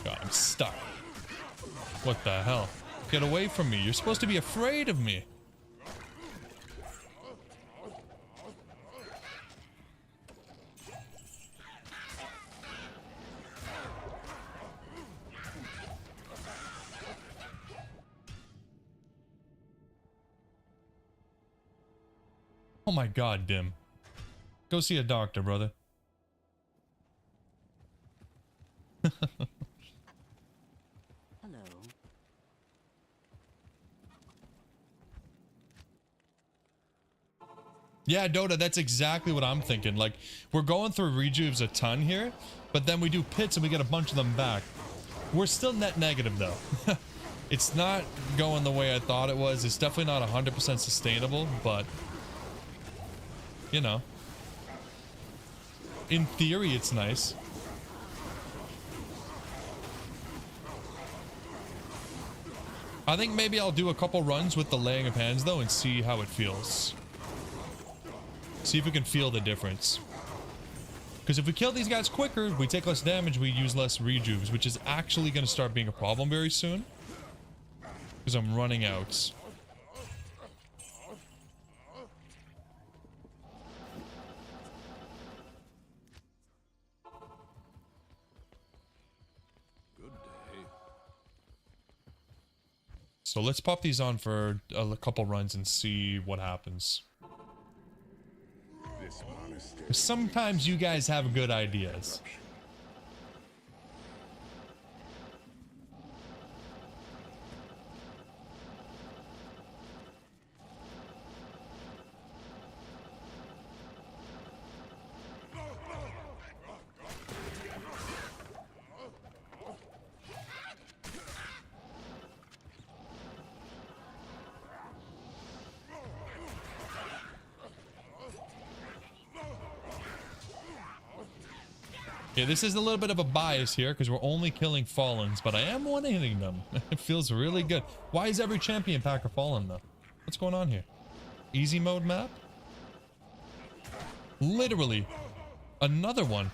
God, I'm stuck. What the hell? Get away from me. You're supposed to be afraid of me. Oh my god, Dim. Go see a doctor, brother. Hello. Yeah, Dota, that's exactly what I'm thinking. Like, we're going through rejuves a ton here, but then we do pits and we get a bunch of them back. We're still net negative, though. It's not going the way I thought it was. It's definitely not 100% sustainable, but... you know. In theory, it's nice. I think maybe I'll do a couple runs with the laying of hands, though, and see how it feels. See if we can feel the difference. Because if we kill these guys quicker, we take less damage, we use less rejuves, which is actually going to start being a problem very soon. Because I'm running out. So let's pop these on for a couple runs and see what happens. This monastery. Sometimes you guys have good ideas. Yeah, this is a little bit of a bias here because we're only killing Fallens, but I am one-hitting them. It feels really good. Why is every champion pack a Fallen, though? What's going on here? Easy mode map? Literally. Another one.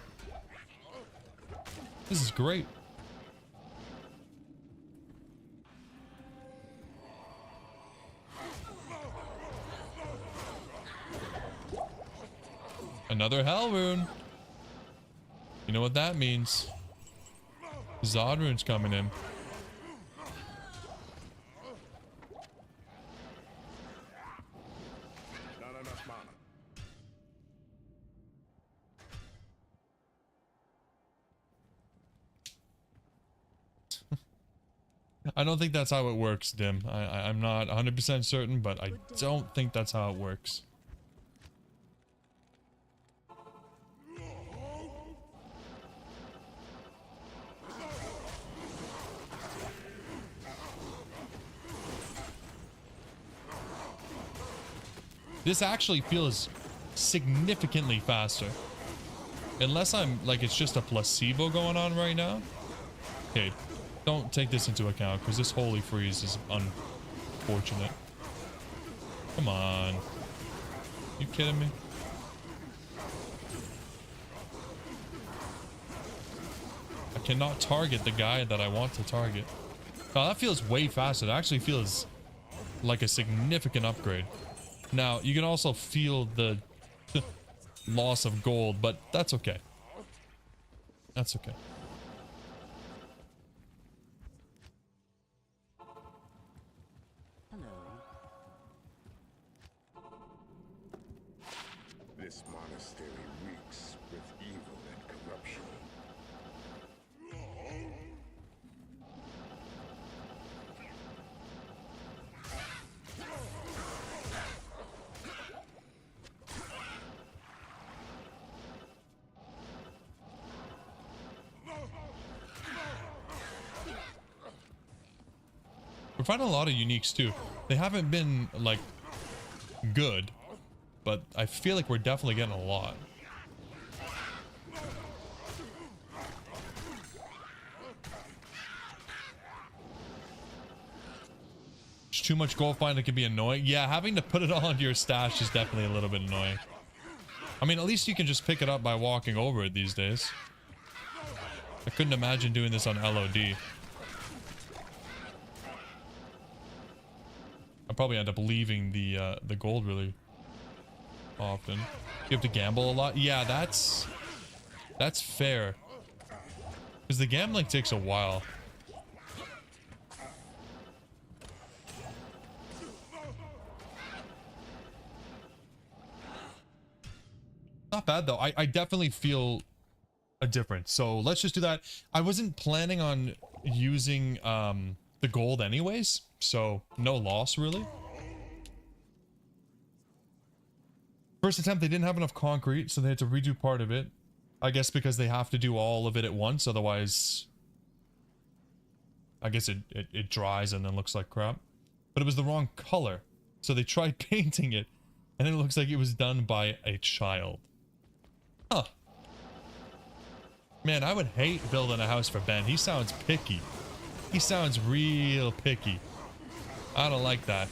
This is great. Another Hell Rune. You know what that means? Zod Rune's coming in. Not enough mana. I don't think that's how it works, Dim. I'm not 100% certain, but I don't think that's how it works. This actually feels significantly faster. Unless I'm, like, it's just a placebo going on right now. Okay, don't take this into account, because this holy freeze is unfortunate. Come on. You kidding me? I cannot target the guy that I want to target. Oh, that feels way faster. It actually feels like a significant upgrade. Now, you can also feel the loss of gold, but that's okay. That's okay. Hello. This monastery reeks with evil and corruption. We're finding a lot of uniques too. They haven't been like good, but I feel like we're definitely getting a lot. There's too much gold find, it can be annoying. Yeah, having to put it all into your stash is definitely a little bit annoying. I mean, at least you can just pick it up by walking over it these days. I couldn't imagine doing this on LOD. I probably end up leaving the gold really often. You have to gamble a lot. Yeah, that's fair. Because the gambling takes a while. Not bad though. I definitely feel a difference. So let's just do that. I wasn't planning on using the gold anyways, so no loss really. First attempt, they didn't have enough concrete, so they had to redo part of it. I guess because they have to do all of it at once, otherwise I guess it dries and then looks like crap. But it was the wrong color, so they tried painting it and then it looks like it was done by a child. Huh. Man, I would hate building a house for Ben. He sounds picky. He sounds real picky. I don't like that.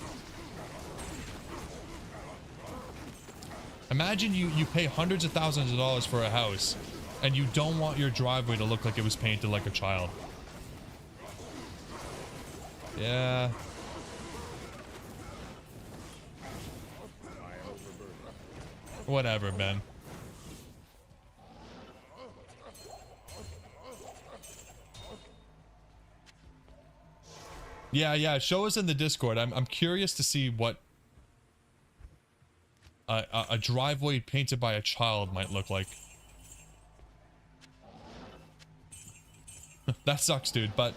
Imagine you pay hundreds of thousands of dollars for a house and you don't want your driveway to look like it was painted like a child. Yeah. Whatever, Ben. Yeah, show us in the Discord. I'm curious to see what a driveway painted by a child might look like. That sucks, dude, but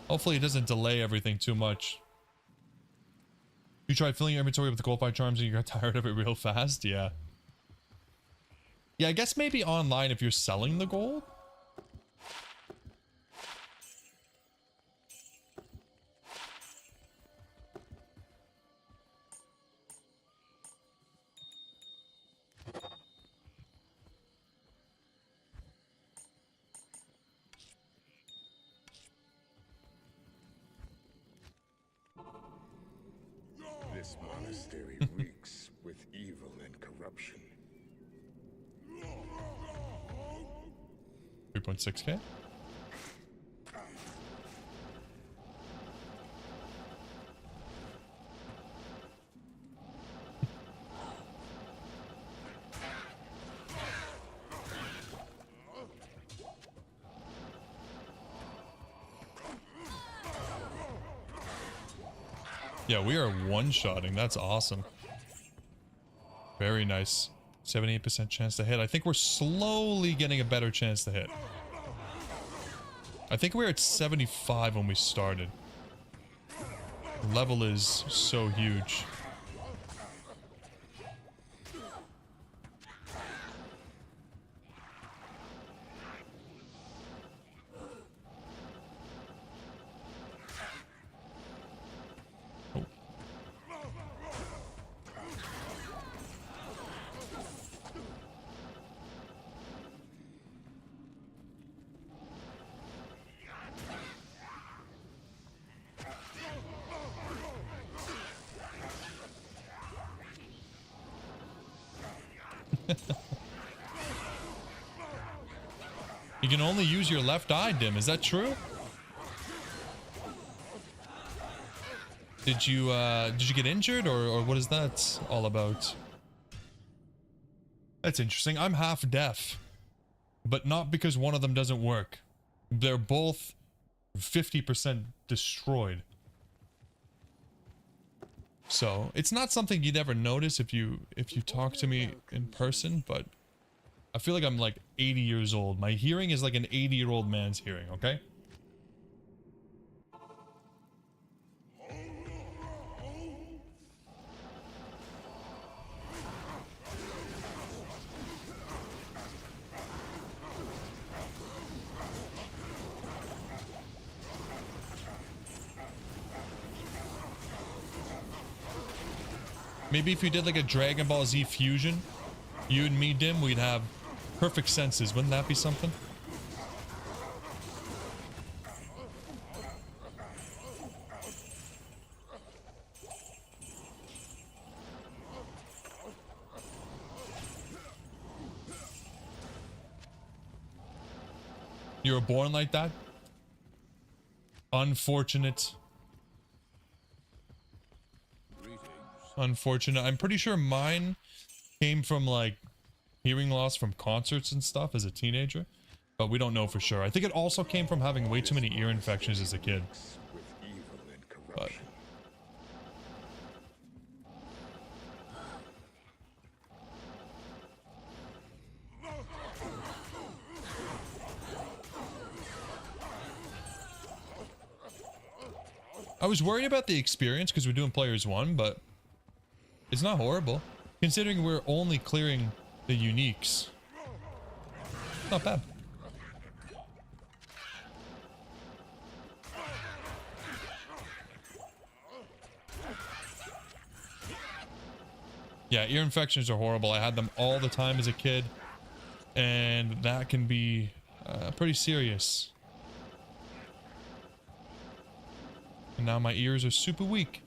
hopefully it doesn't delay everything too much. You tried filling your inventory with the gold fight charms and you got tired of it real fast? Yeah. Yeah, I guess maybe online if you're selling the gold. This monastery reeks with evil and corruption. 3.6k. Yeah, we are one-shotting. That's awesome. Very nice. 78% chance to hit. I think we're slowly getting a better chance to hit. I think we were at 75 when we started. The level is so huge. You can only use your left eye, Dim. Is that true? Did you get injured or what is that all about? That's interesting. I'm half deaf, but not because one of them doesn't work. They're both 50% destroyed. So it's not something you'd ever notice if you talk to me in person, but I feel like I'm like 80 years old. My hearing is like an 80-year-old man's hearing, okay? Maybe if you did like a Dragon Ball Z fusion, you and me, Dim, we'd have perfect senses. Wouldn't that be something? You were born like that? Unfortunate. Unfortunate. I'm pretty sure mine came from like hearing loss from concerts and stuff as a teenager, but we don't know for sure. I think it also came from having way too many ear infections as a kid. With evil and But corruption. I was worried about the experience because we're doing players 1, but it's not horrible. Considering we're only clearing the uniques. Not bad. Yeah, ear infections are horrible. I had them all the time as a kid, and that can be pretty serious. And now my ears are super weak.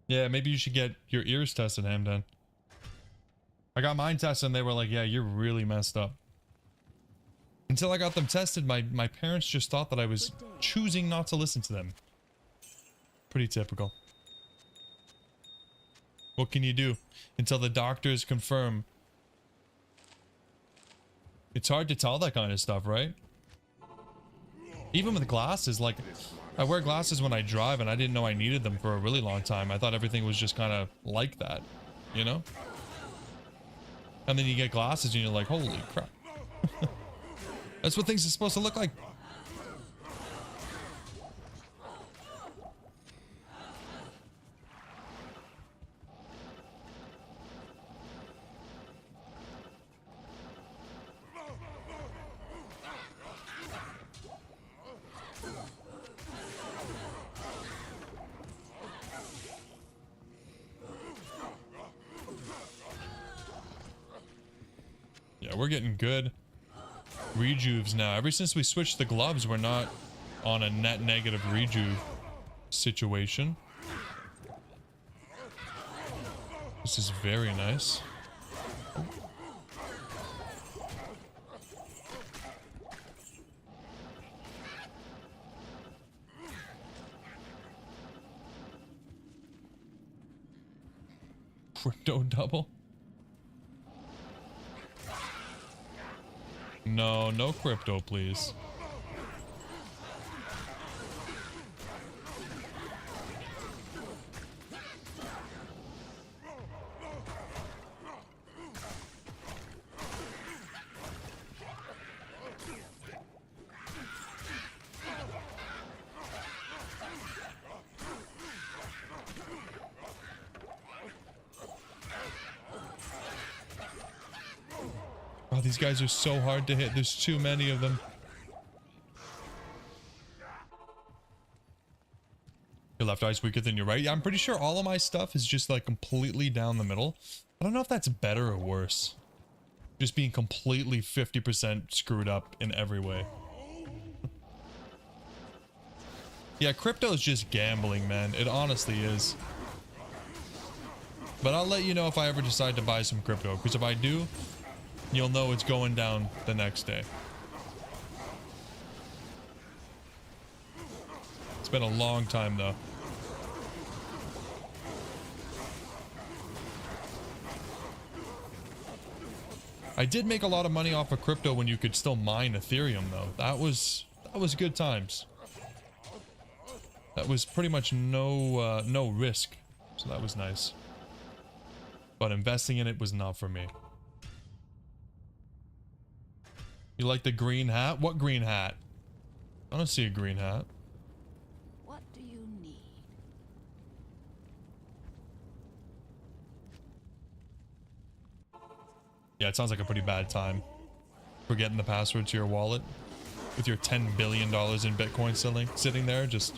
Yeah, maybe you should get your ears tested, Hamdan. I got mine tested and they were like, yeah, you're really messed up. Until I got them tested, my parents just thought that I was choosing not to listen to them. Pretty typical. What can you do until the doctors confirm? It's hard to tell that kind of stuff, right? Even with glasses, like, I wear glasses when I drive and I didn't know I needed them for a really long time. I thought everything was just kind of like that, you know? And then you get glasses and you're like, holy crap. That's what things are supposed to look like. Yeah, we're getting good rejuves now. Ever since we switched the gloves, we're not on a net negative rejuve situation. This is very nice. Crypto double. No, no crypto, please. Oh, these guys are so hard to hit. There's too many of them. Your left eye's weaker than your right. Yeah, I'm pretty sure all of my stuff is just like completely down the middle. I don't know if that's better or worse. Just being completely 50% screwed up in every way. Yeah, crypto is just gambling, man. It honestly is. But I'll let you know if I ever decide to buy some crypto, because if I do, you'll know it's going down the next day. It's been a long time, though. I did make a lot of money off of crypto when you could still mine Ethereum, though. That was good times. That was pretty much no risk, so that was nice. but investing in it was not for me. You like the green hat? What green hat? I don't see a green hat. What do you need? Yeah, it sounds like a pretty bad time. Forgetting the password to your wallet with your $10 billion in Bitcoin sitting there, just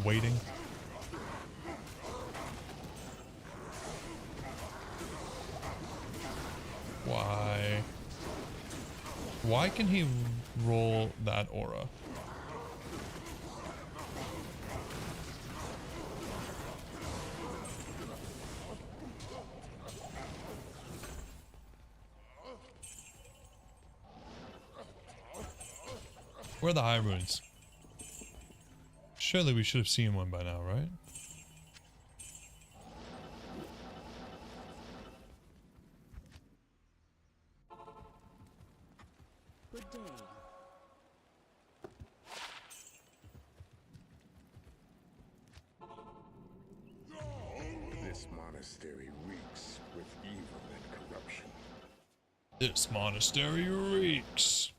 waiting. Why? Why can he roll that aura? Where are the high runes? Surely we should have seen one by now, right? Good day. This monastery reeks with evil and corruption. This monastery reeks.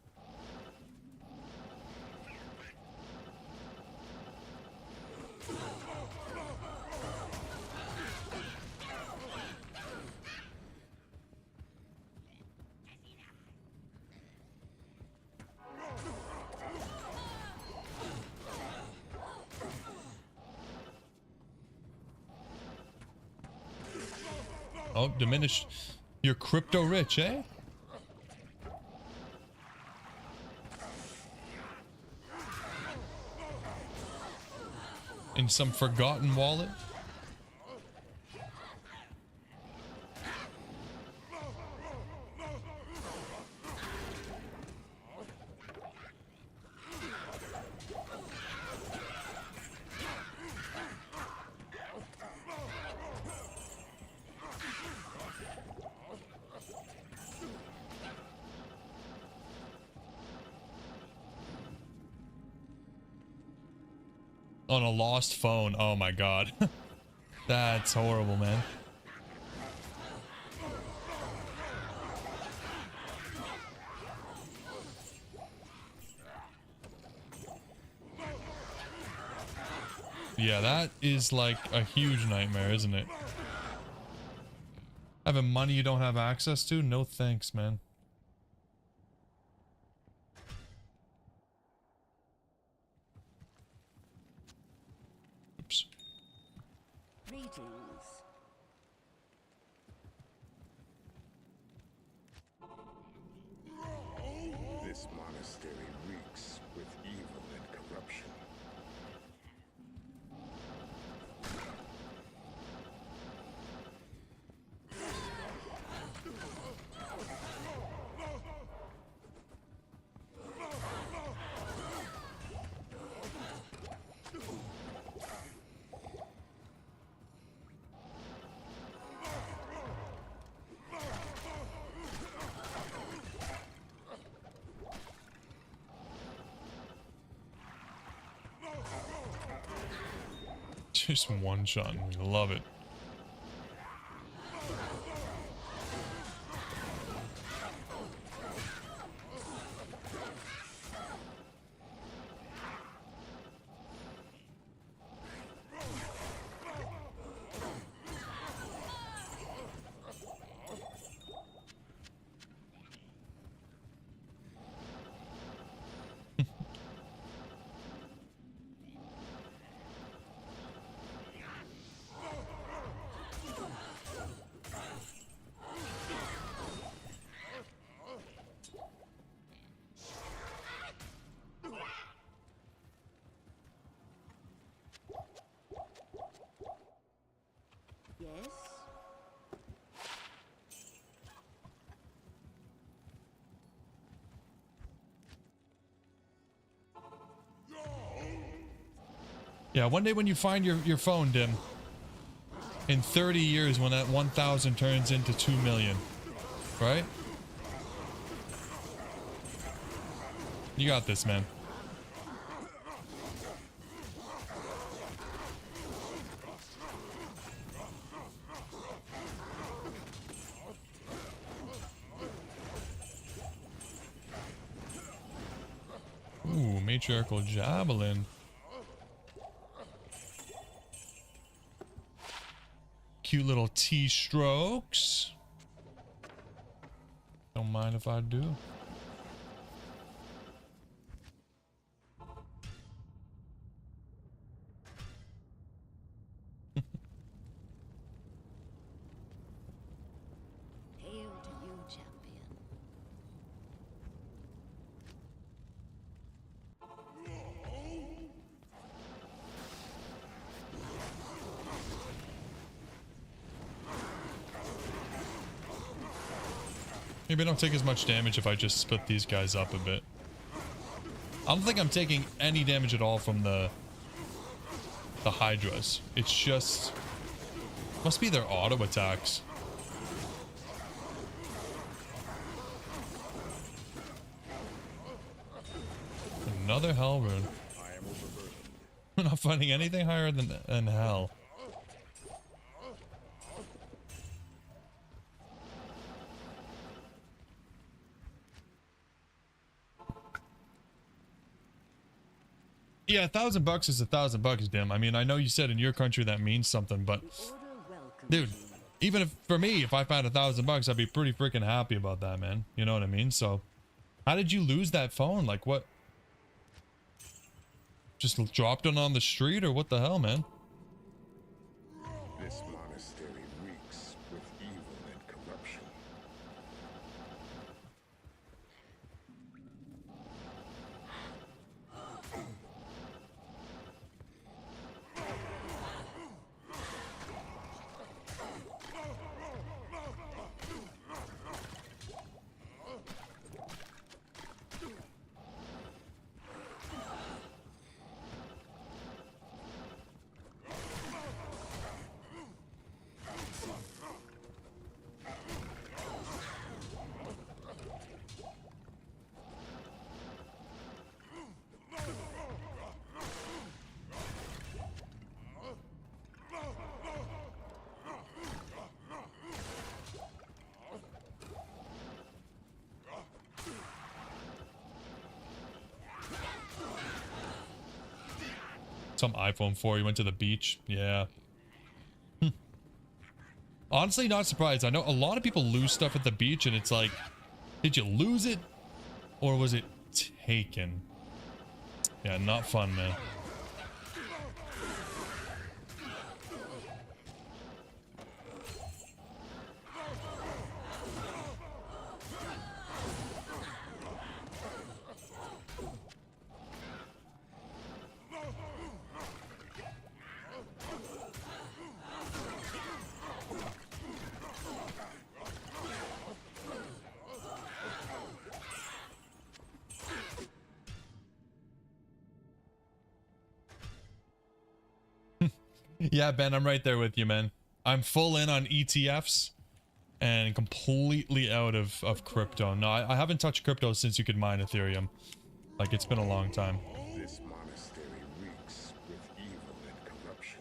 Oh, diminished. You're crypto rich, eh? In some forgotten wallet? On a lost phone. Oh my god. That's horrible, man. Yeah, that is like a huge nightmare, isn't it? Having money you don't have access to? No thanks, man. Oops. Greetings. This monastery reeks with evil and corruption. Just one shot. Love it. Yes? Yeah, one day when you find your phone, Dim, in 30 years when that 1,000 turns into 2 million, right? You got this, man. matriarchal javelin. Cute little T-strokes. Don't mind if I do. Hail to you, champion. Maybe I don't take as much damage if I just split these guys up a bit. I don't think I'm taking any damage at all from the Hydras. It's just... must be their auto attacks. Another hell rune. We're not finding anything higher than hell. Yeah, $1,000 is $1,000, Dim. I mean, I know you said in your country that means something, but dude, even if for me, if I found $1,000, I'd be pretty freaking happy about that, man. You know what I mean? So, how did you lose that phone? Like, what? Just dropped it on the street, or what the hell, man? This monastery reeks with evil and corruption. Some iPhone 4, you went to the beach. Yeah. Honestly, not surprised. I know a lot of people lose stuff at the beach, and it's like, did you lose it? Or was it taken? Yeah, not fun, man. Yeah, Ben, I'm right there with you, man. I'm full in on ETFs and completely out of crypto. No, I haven't touched crypto since you could mine Ethereum. Like, it's been a long time. This monastery reeks with evil and corruption.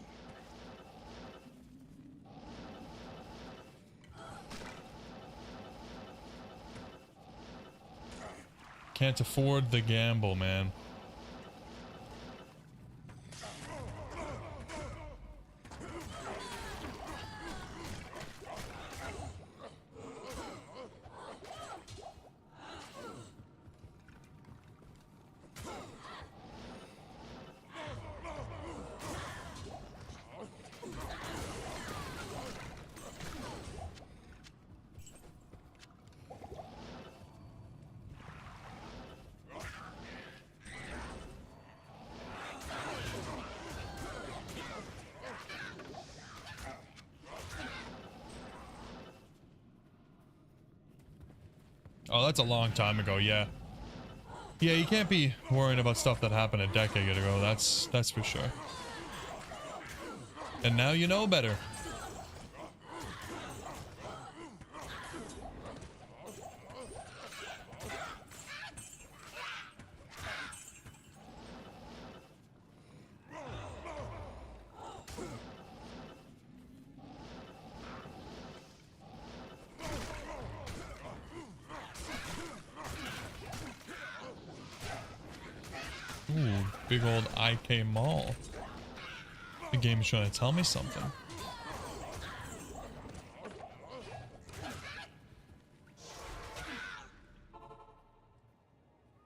Can't afford the gamble, man. Oh, that's a long time ago, yeah. Yeah, you can't be worrying about stuff that happened a decade ago, that's for sure. And now you know better. big old IK mall. The game's trying to tell me something.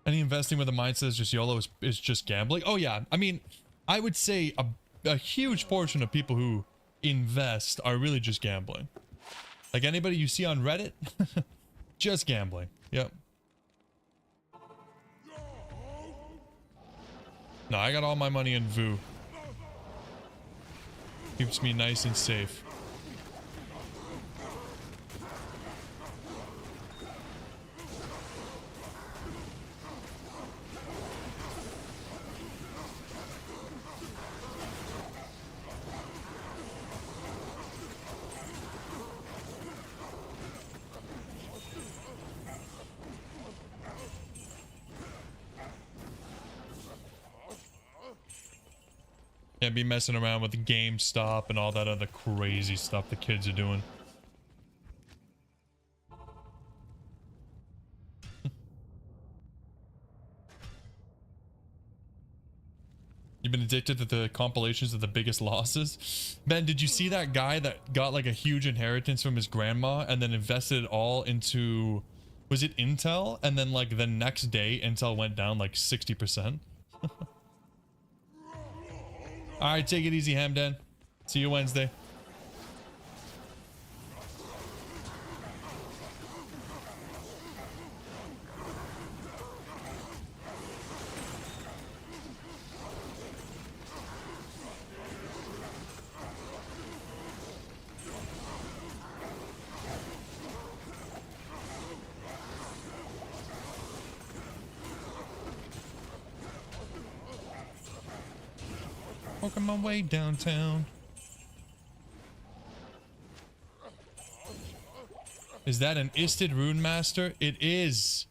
Any investing with a mindset is just YOLO is just gambling. Oh yeah, I mean, I would say a huge portion of people who invest are really just gambling. Like anybody you see on Reddit, just gambling. Yep. No, I got all my money in VOO. Keeps me nice and safe. Can't be messing around with the GameStop and all that other crazy stuff the kids are doing. You've been addicted to the compilations of the biggest losses? Ben, did you see that guy that got like a huge inheritance from his grandma and then invested it all into, was it Intel? And then like the next day Intel went down like 60%. All right, take it easy, Hamden. See you Wednesday. Working my way downtown. Is that an Isted Rune Master? It is.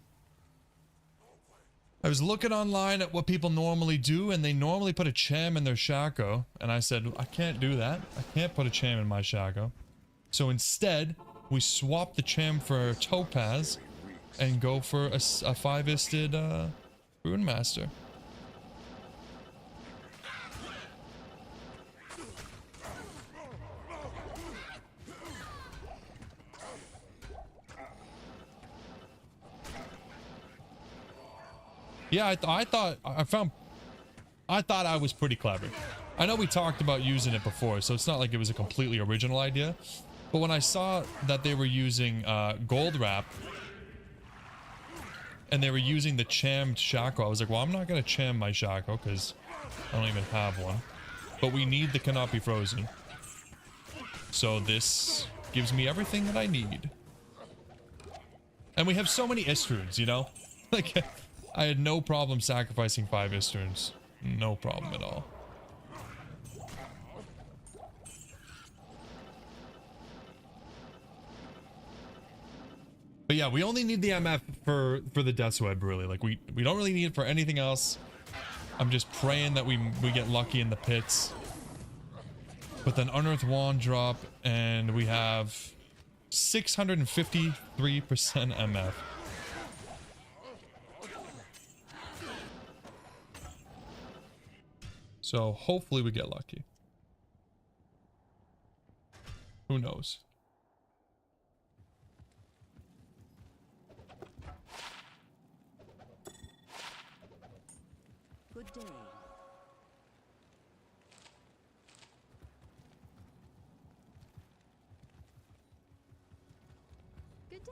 I was looking online at what people normally do, and they normally put a Cham in their Shaco. And I said, I can't do that. I can't put a Cham in my Shaco. So instead, we swap the Cham for Topaz and go for a 5-isted Rune Master. Yeah, I thought I was pretty clever. I know we talked about using it before, so it's not like it was a completely original idea. But when I saw that they were using gold wrap and they were using the chammed Shaco, I was like, well, I'm not going to cham my Shaco because I don't even have one. But we need the cannot be frozen. So this gives me everything that I need. And we have so many Istrunes, you know? Like, I had no problem sacrificing 5 Istrunes. No problem at all. But yeah, we only need the MF for the Death's Web, really. Like, we don't really need it for anything else. I'm just praying that we get lucky in the pits. With an Unearthed Wand drop, and we have 653% MF. So hopefully we get lucky. Who knows? Good day. Good day.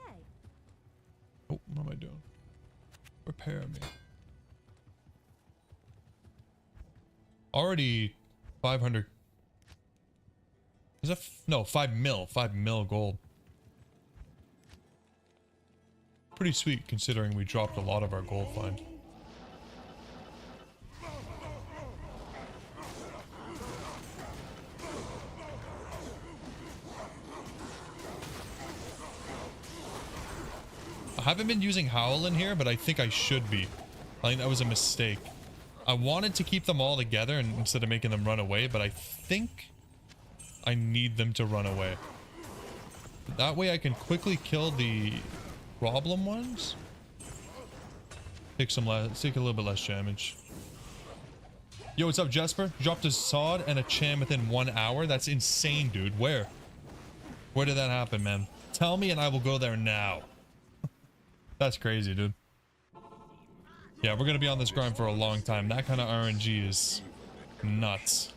Oh, what am I doing? Repair me. Already 500. Is that no 5 mil gold. Pretty sweet considering we dropped a lot of our gold find. I haven't been using Howl in here, but I think I should be. I think that was a mistake. I wanted to keep them all together and instead of making them run away, but I think I need them to run away. That way I can quickly kill the problem ones. Take a little bit less damage. Yo, what's up, Jesper? Dropped a sod and a cham within 1 hour. That's insane, dude. Where? Where did that happen, man? Tell me and I will go there now. That's crazy, dude. Yeah, we're gonna be on this grind for a long time. That kind of RNG is nuts.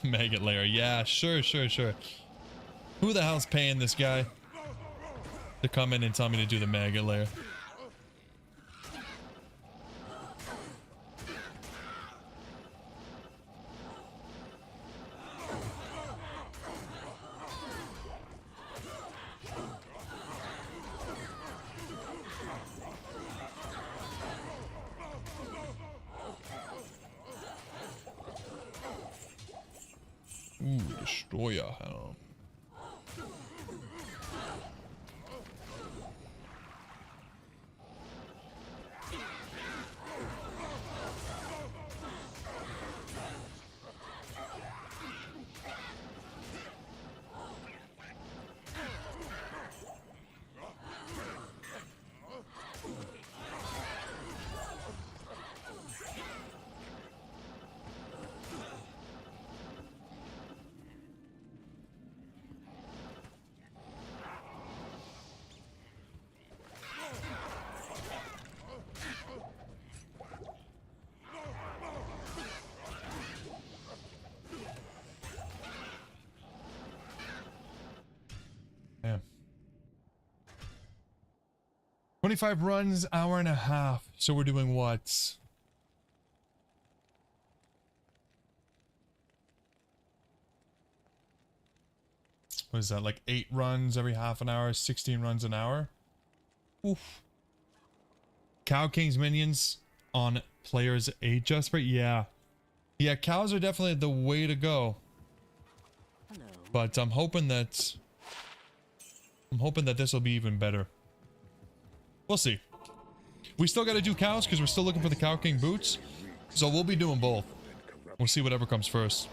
Maggot layer. Yeah, sure. Who the hell's paying this guy to come in and tell me to do the maggot layer? Ooh, destroyer helm. Damn. 25 runs, hour and a half. So we're doing what? What is that? Like 8 runs every half an hour, 16 runs an hour? Oof. Cow King's minions on players 8 Jesper? Yeah. Yeah, cows are definitely the way to go. Hello. But I'm hoping that this will be even better. We'll see. We still got to do cows because we're still looking for the Cow King boots. So we'll be doing both. We'll see whatever comes first.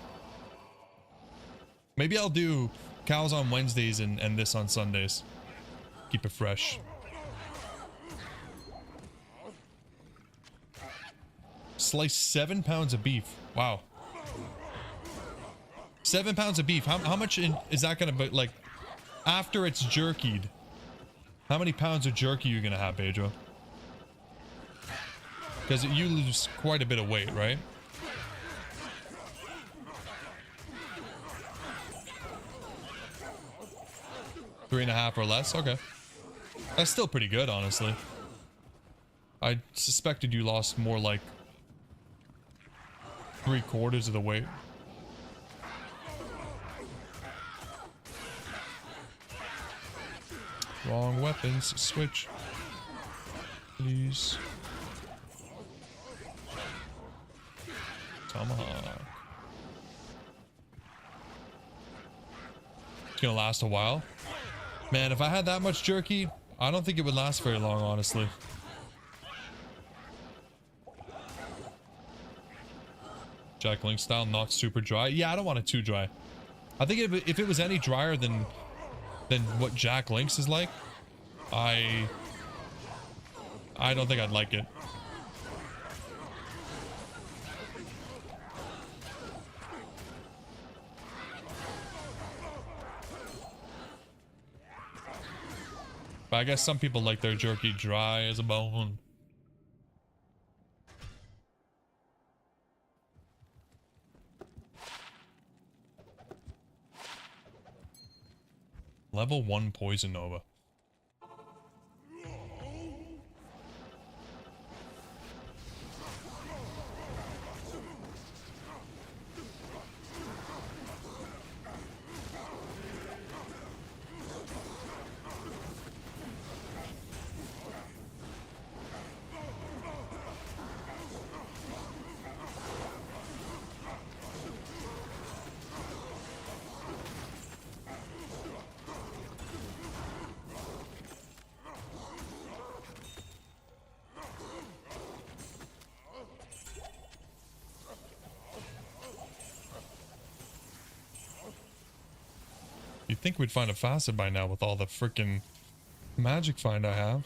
Maybe I'll do cows on Wednesdays and this on Sundays. Keep it fresh. Slice 7 pounds of beef. Wow. 7 pounds of beef. How much is that going to be, like, after it's jerkied? How many pounds of jerky are you going to have, Pedro? Because you lose quite a bit of weight, right? Three and a half or less? Okay. That's still pretty good, honestly. I suspected you lost more like 3/4 of the weight. Wrong weapons. Switch. Please. Tomahawk. It's gonna last a while. Man, if I had that much jerky, I don't think it would last very long, honestly. Jack Link style, not super dry. Yeah, I don't want it too dry. I think if it was any drier than what Jack Link's is like, I don't think I'd like it. But I guess some people like their jerky dry as a bone. Level 1 Poison Nova. You'd think we'd find a facet by now with all the freaking magic find I have.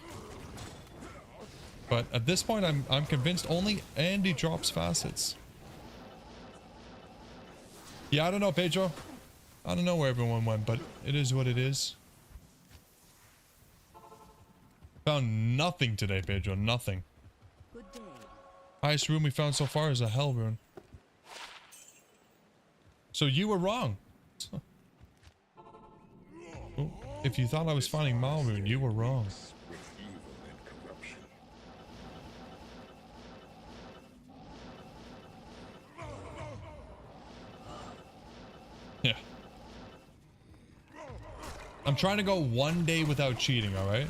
But at this point, I'm convinced only Andy drops facets. Yeah, I don't know, Pedro. I don't know where everyone went, but it is what it is. Found nothing today, Pedro. Nothing. Good day. Highest room we found so far is a hell rune. So you were wrong. Oh, if you thought I was finding Mal rune, you were wrong. With evil and corruption. Yeah. I'm trying to go one day without cheating, alright?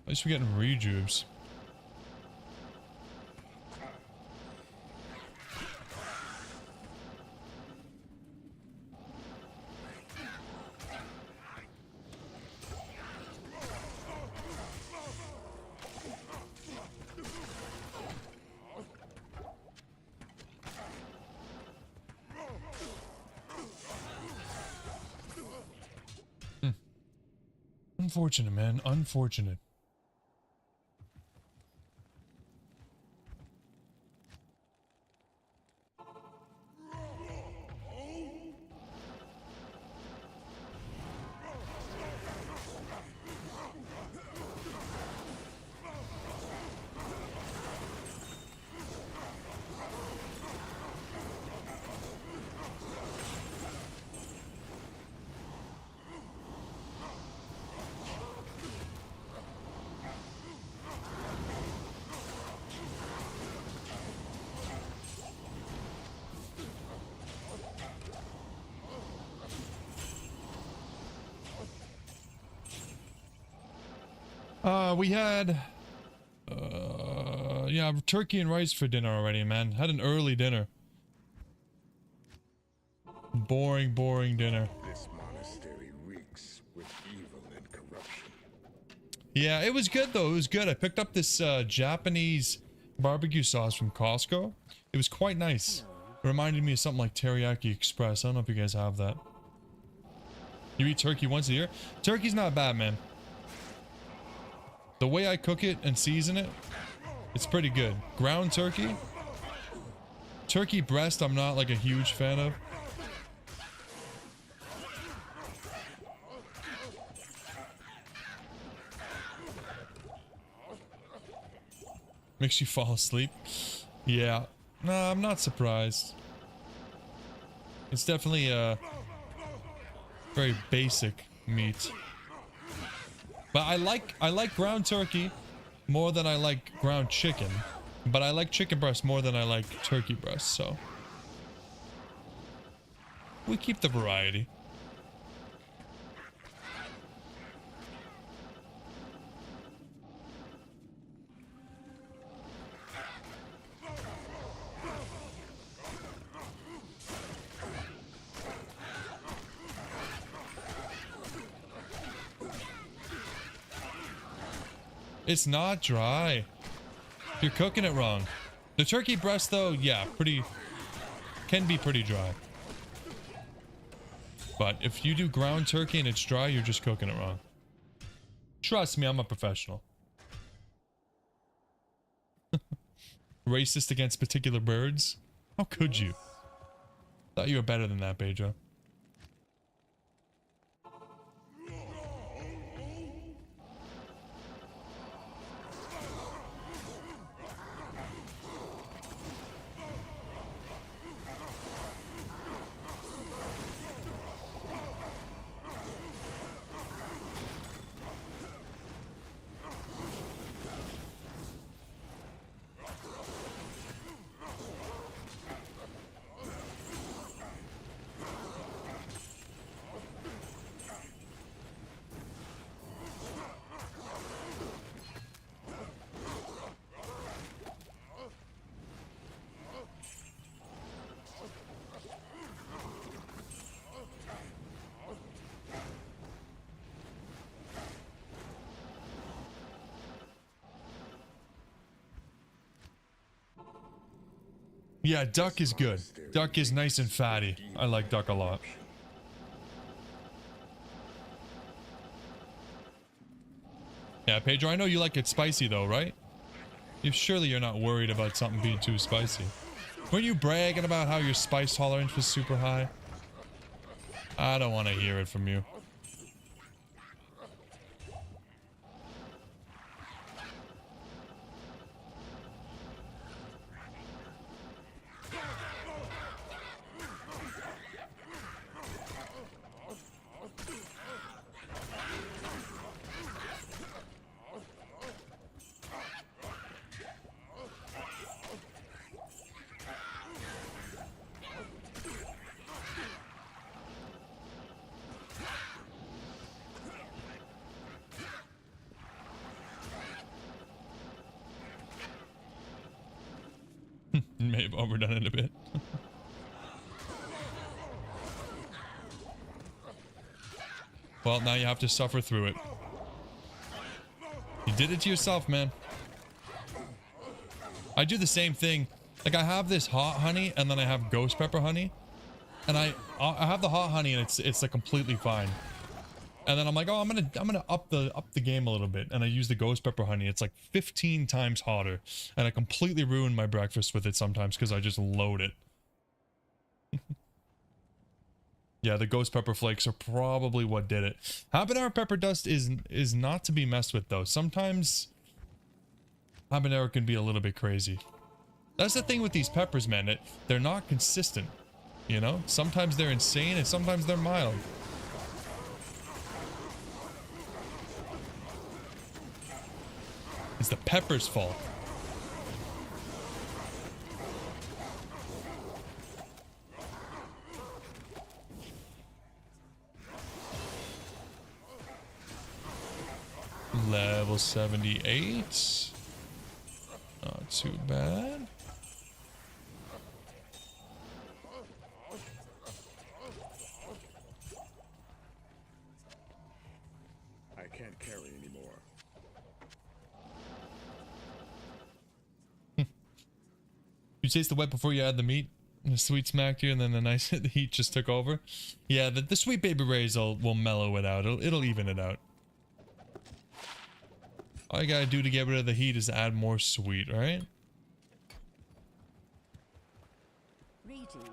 At least we're getting rejubes. Unfortunate, man. Unfortunate. We had, yeah, turkey and rice for dinner already, man. Had an early dinner. Boring, boring dinner. This monastery reeks with evil and corruption. Yeah, it was good though. It was good. I picked up this Japanese barbecue sauce from Costco. It was quite nice. It reminded me of something like Teriyaki Express. I don't know if you guys have that. You eat turkey once a year? Turkey's not bad, man. The way I cook it and season it, it's pretty good. Ground turkey. Turkey breast, I'm not like a huge fan of. Makes you fall asleep. Yeah. Nah, I'm not surprised. It's definitely a very basic meat. But I like ground turkey more than I like ground chicken. But I like chicken breast more than I like turkey breast, so we keep the variety. It's not dry. You're cooking it wrong. The turkey breast though, yeah, can be pretty dry. But if you do ground turkey and it's dry, you're just cooking it wrong. Trust me, I'm a professional. Racist against particular birds? How could you? Thought you were better than that, Pedro. Yeah, duck is good. Duck is nice and fatty. I like duck a lot. Yeah, Pedro, I know you like it spicy though, right? Surely you're not worried about something being too spicy. Weren't you bragging about how your spice tolerance was super high? I don't want to hear it from you. May have overdone it a bit. Well, now you have to suffer through it. You did it to yourself, man. I do the same thing. Like, I have this hot honey, and then I have ghost pepper honey. And I have the hot honey, and it's like completely fine. And then I'm like, oh, I'm gonna up the game a little bit, and I use the ghost pepper honey. It's like 15 times hotter, and I completely ruin my breakfast with it sometimes because I just load it. Yeah, the ghost pepper flakes are probably what did it. Habanero pepper dust is not to be messed with though. Sometimes habanero can be a little bit crazy. That's the thing with these peppers, man. They're not consistent. You know, sometimes they're insane and sometimes they're mild. It's the pepper's fault. Level 78. Not too bad. I can't carry anymore. You taste the wet before you add the meat. The sweet smacked you, and then the nice the heat just took over. Yeah, the sweet baby rays will mellow it out. It'll even it out. All you gotta do to get rid of the heat is add more sweet, right? Greetings.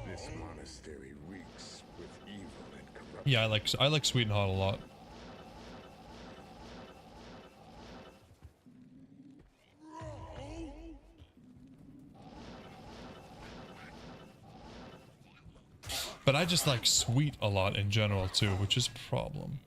This monastery reeks with evil and corruption. Yeah, I like sweet and hot a lot. But I just like sweet a lot in general too, which is a problem.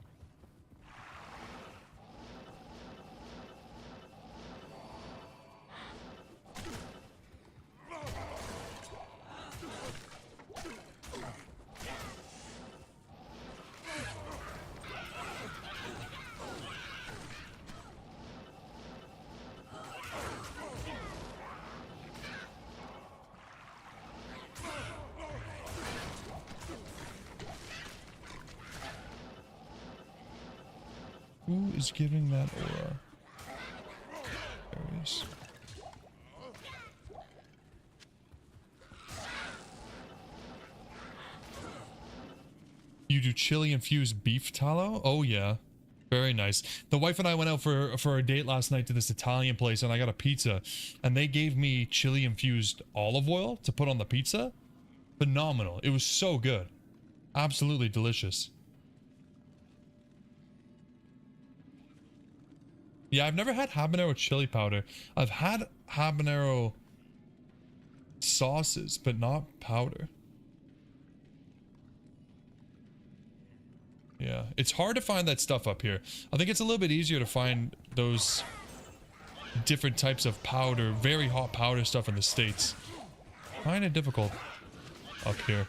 Who is giving that aura? There he is. You do chili infused beef tallow? Oh yeah. Very nice. The wife and I went out for a date last night to this Italian place, and I got a pizza, and they gave me chili infused olive oil to put on the pizza. Phenomenal. It was so good. Absolutely delicious. Yeah, I've never had habanero chili powder. I've had habanero sauces, but not powder. Yeah, it's hard to find that stuff up here. I think it's a little bit easier to find those different types of powder, very hot powder stuff in the States. Kind of difficult up here.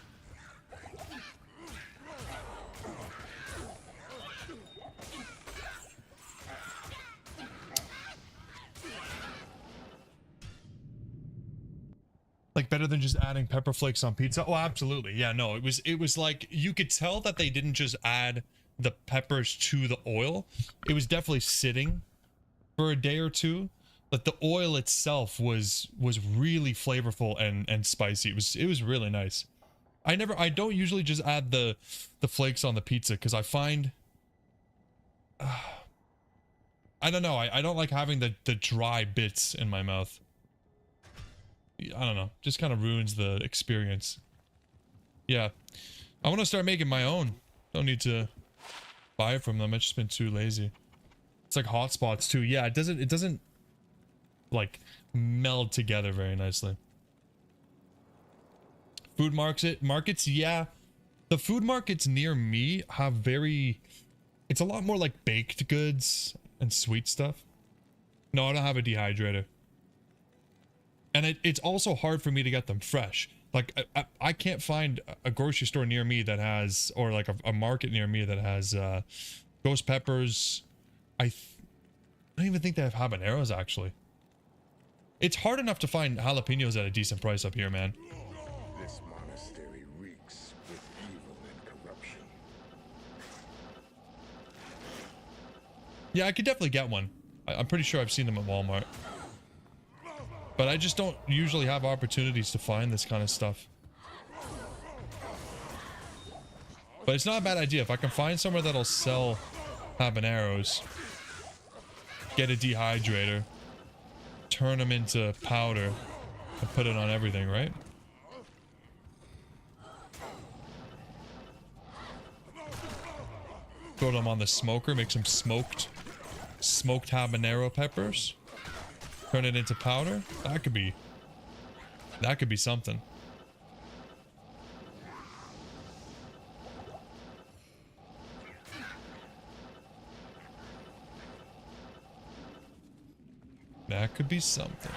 Like better than just adding pepper flakes on pizza? Oh, absolutely. Yeah, no, it was like you could tell that they didn't just add the peppers to the oil. It was definitely sitting for a day or two, but the oil itself was really flavorful and spicy. It was really nice. I don't usually just add the flakes on the pizza because I find I don't know, I don't like having the dry bits in my mouth. I don't know, just kind of ruins the experience. Yeah, I want to start making my own. Don't need to buy it from them. I've just been too lazy. It's like hotspots too. Yeah, it doesn't like meld together very nicely. Food markets, yeah. The food markets near me have it's a lot more like baked goods and sweet stuff. No, I don't have a dehydrator. And it's also hard for me to get them fresh. Like, I can't find a grocery store near me that has, or like a market near me that has ghost peppers. I don't even think they have habaneros, actually. It's hard enough to find jalapenos at a decent price up here, man. This monastery reeks with evil and corruption. Yeah, I could definitely get one. I'm pretty sure I've seen them at Walmart. But I just don't usually have opportunities to find this kind of stuff. But it's not a bad idea. If I can find somewhere that'll sell habaneros, get a dehydrator, turn them into powder, and put it on everything, right? Throw them on the smoker, make some smoked habanero peppers. Turn it into powder. That could be something. That could be something.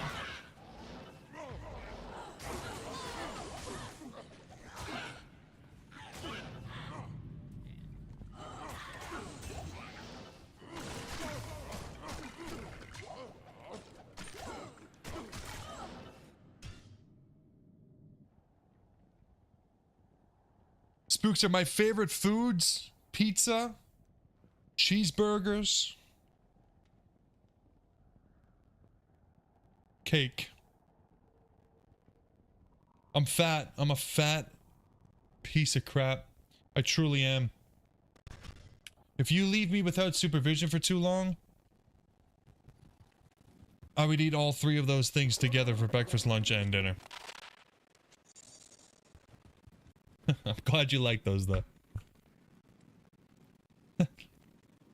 Spooks are my favorite foods. Pizza, cheeseburgers, cake. I'm fat. I'm a fat piece of crap. I truly am. If you leave me without supervision for too long, I would eat all three of those things together for breakfast, lunch, and dinner. I'm glad you like those, though.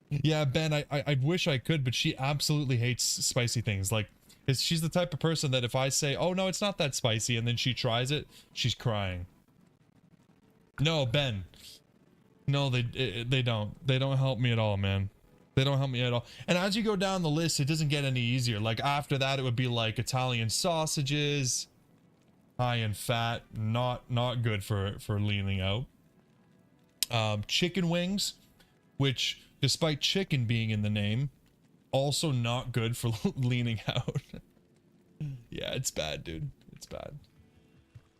Yeah, Ben, I wish I could, but she absolutely hates spicy things. Like, she's the type of person that if I say, oh, no, it's not that spicy, and then she tries it, she's crying. No, Ben. No, they don't. They don't help me at all, man. They don't help me at all. And as you go down the list, it doesn't get any easier. Like, after that, it would be like Italian sausages, high in fat, not good for leaning out. Chicken wings, which, despite chicken being in the name, also not good for leaning out. Yeah, it's bad, dude. It's bad.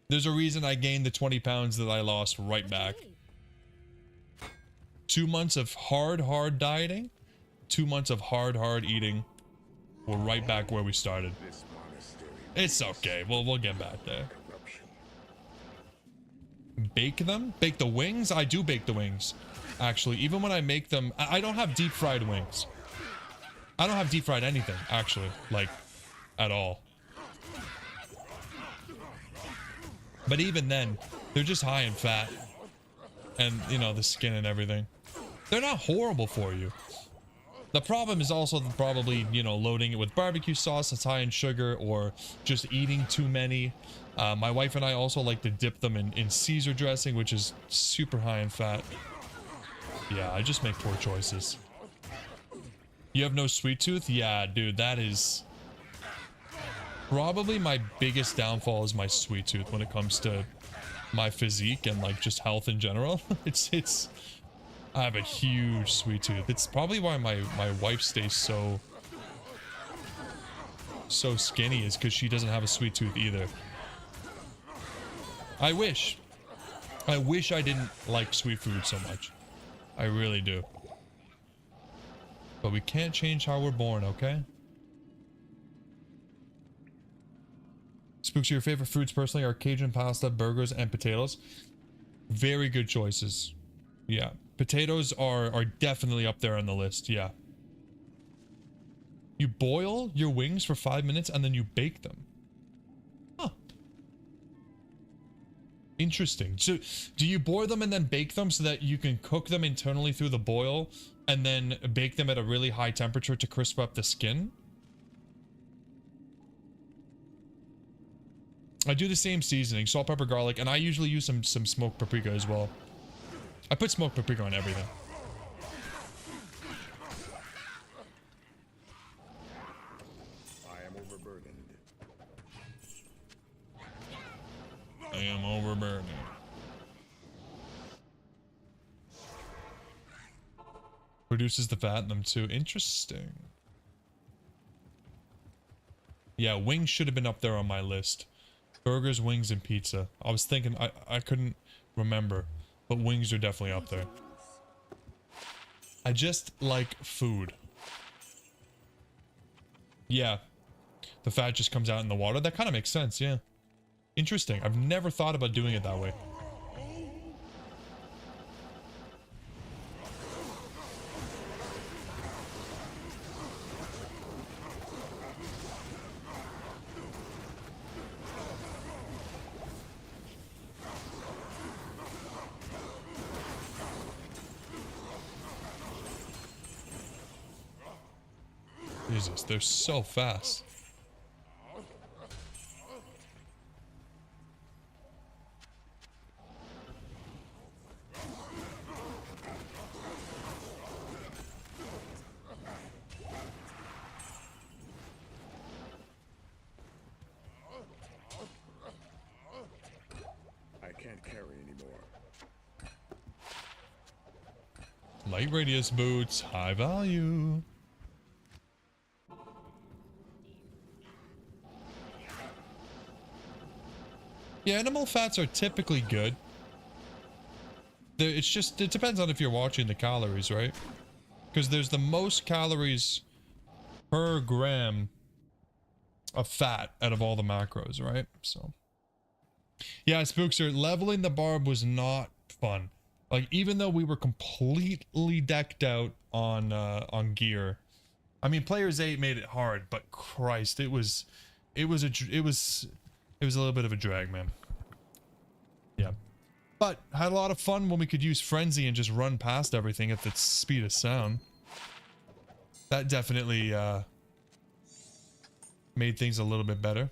There's a reason I gained the 20 pounds that I lost right back. 2 months of hard dieting, 2 months of hard eating. We're right back where we started. It's okay. We'll get back there. Bake them? Bake the wings? I do bake the wings. Actually, even when I make them, I don't have deep fried wings. I don't have deep fried anything, actually. Like, at all. But even then, they're just high in fat. And, you know, the skin and everything. They're not horrible for you. The problem is also probably, you know, loading it with barbecue sauce that's high in sugar, or just eating too many. My wife and I also like to dip them in Caesar dressing, which is super high in fat. Yeah, I just make poor choices. You have no sweet tooth? Yeah, dude, that is probably my biggest downfall, is my sweet tooth when it comes to my physique and like just health in general. It's I have a huge sweet tooth. It's probably why my wife stays so skinny, is because she doesn't have a sweet tooth either. I wish. I wish I didn't like sweet food so much. I really do. But we can't change how we're born, okay? Spooks, your favorite foods personally are Cajun pasta, burgers, and potatoes. Very good choices. Yeah. Potatoes are definitely up there on the list, yeah. You boil your wings for 5 minutes and then you bake them. Huh. Interesting. So, do you boil them and then bake them so that you can cook them internally through the boil and then bake them at a really high temperature to crisp up the skin? I do the same seasoning, salt, pepper, garlic, and I usually use some smoked paprika as well. I put smoked paprika on everything. I am overburdened. I am overburdened. Reduces the fat in them too. Interesting. Yeah, wings should have been up there on my list. Burgers, wings, and pizza. I was thinking, I couldn't remember, but wings are definitely up there. I just like food. Yeah. The fat just comes out in the water. That kind of makes sense, yeah. Interesting. I've never thought about doing it that way. Jesus, they're so fast. I can't carry anymore. Light radius boots, high value. Yeah, animal fats are typically good. It's just, it depends on if you're watching the calories, right? Because there's the most calories per gram of fat out of all the macros, right? So, yeah, Spookster, leveling the barb was not fun. Like, even though we were completely decked out on gear. I mean, Players 8 made it hard, but Christ, it was a little bit of a drag, man. Yeah. But had a lot of fun when we could use Frenzy and just run past everything at the speed of sound. That definitely made things a little bit better.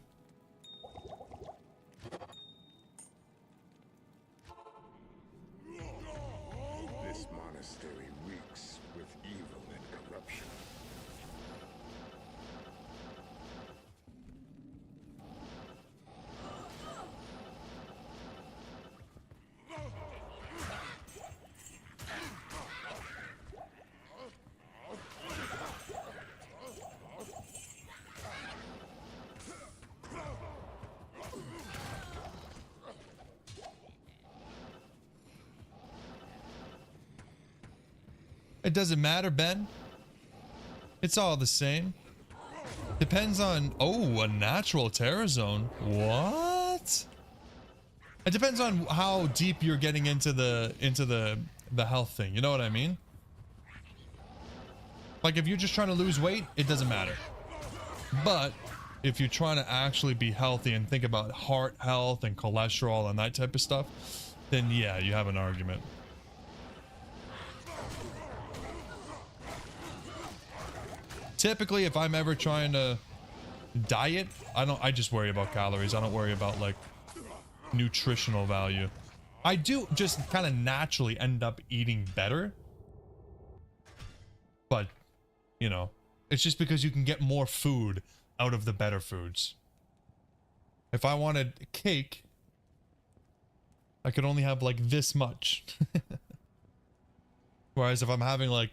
This monastery reeks with evil and corruption. It doesn't matter, Ben. It's all the same. Depends on... Oh, a natural terror zone. What? It depends on how deep you're getting into the health thing. You know what I mean? Like, if you're just trying to lose weight, it doesn't matter. But if you're trying to actually be healthy and think about heart health and cholesterol and that type of stuff, then yeah, you have an argument. Typically, if I'm ever trying to diet, I just worry about calories. I don't worry about like nutritional value. I do just kind of naturally end up eating better. But, you know, it's just because you can get more food out of the better foods. If I wanted cake, I could only have like this much. Whereas if I'm having like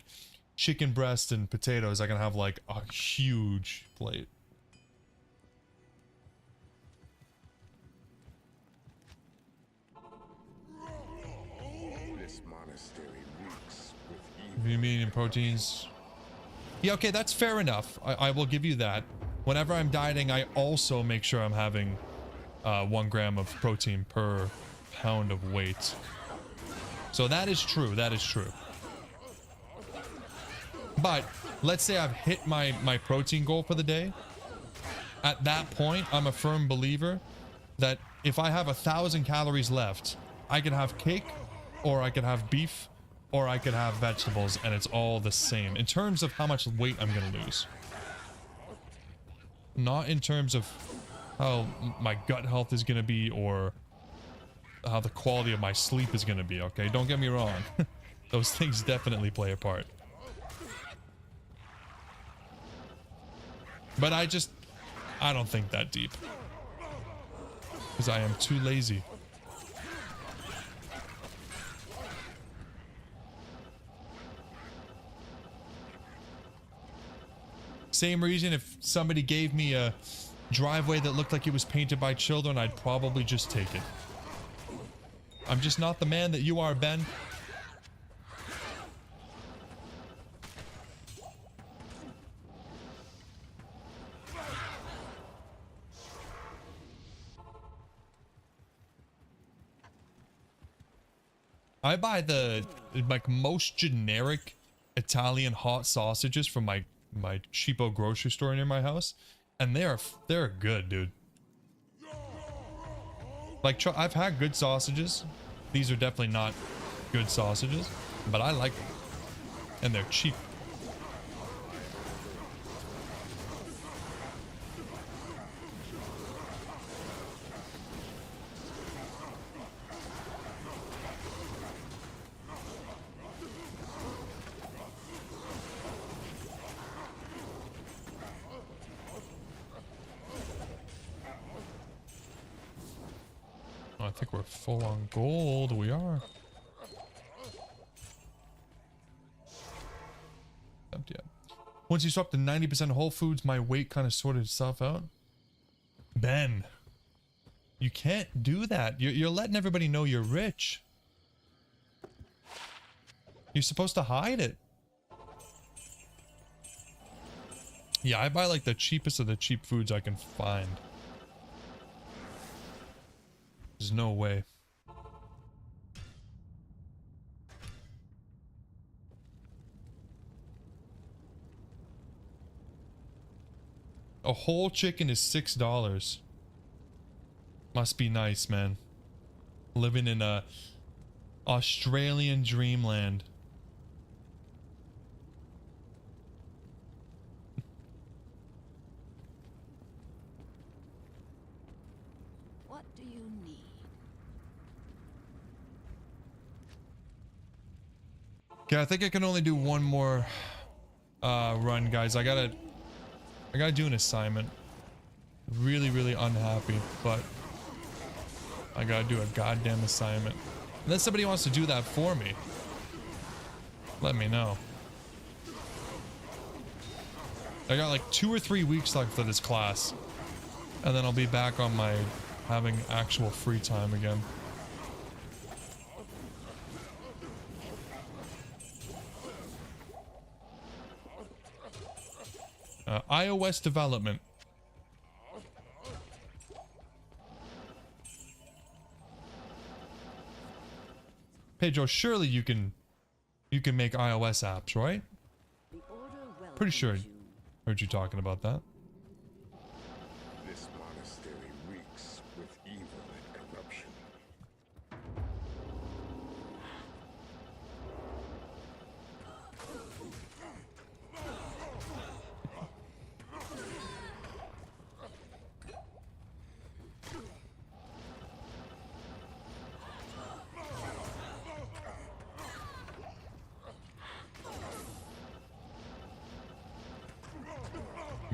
chicken breast and potatoes, I can have like a huge plate. proteins. Yeah, okay, that's fair enough. I will give you that. Whenever I'm dieting, I also make sure I'm having 1 gram of protein per pound of weight. So that is true. That is true. But let's say I've hit my protein goal for the day. At that point, I'm a firm believer that if I have 1,000 calories left, I can have cake, or I could have beef, or I could have vegetables, and it's all the same in terms of how much weight I'm gonna lose. Not in terms of how my gut health is gonna be, or how the quality of my sleep is gonna be, okay? Don't get me wrong. Those things definitely play a part. But I don't think that deep. Because I am too lazy. Same reason, if somebody gave me a driveway that looked like it was painted by children, I'd probably just take it. I'm just not the man that you are, Ben. I buy the like most generic Italian hot sausages from my cheapo grocery store near my house, and they're good, dude. Like, I've had good sausages. These are definitely not good sausages, but I like them, and they're cheap. I think we're full on gold. We are. Yeah. Once you swap to 90% Whole Foods, my weight kind of sorted itself out. Ben, you can't do that. You're letting everybody know you're rich. You're supposed to hide it. Yeah, I buy like the cheapest of the cheap foods I can find. There's no way. A whole chicken is $6. Must be nice, man. Living in a Australian dreamland. What do you need? Okay, I think I can only do one more run, guys. I gotta do an assignment. Really unhappy, but I gotta do a goddamn assignment. Unless somebody wants to do that for me, let me know. I got like 2 or 3 weeks left for this class, and then I'll be back on my having actual free time again. iOS development. Pedro, surely you can make iOS apps, right? The order Pretty sure I welcomes you. heard you talking about that. This monastery reeks with evil and corruption.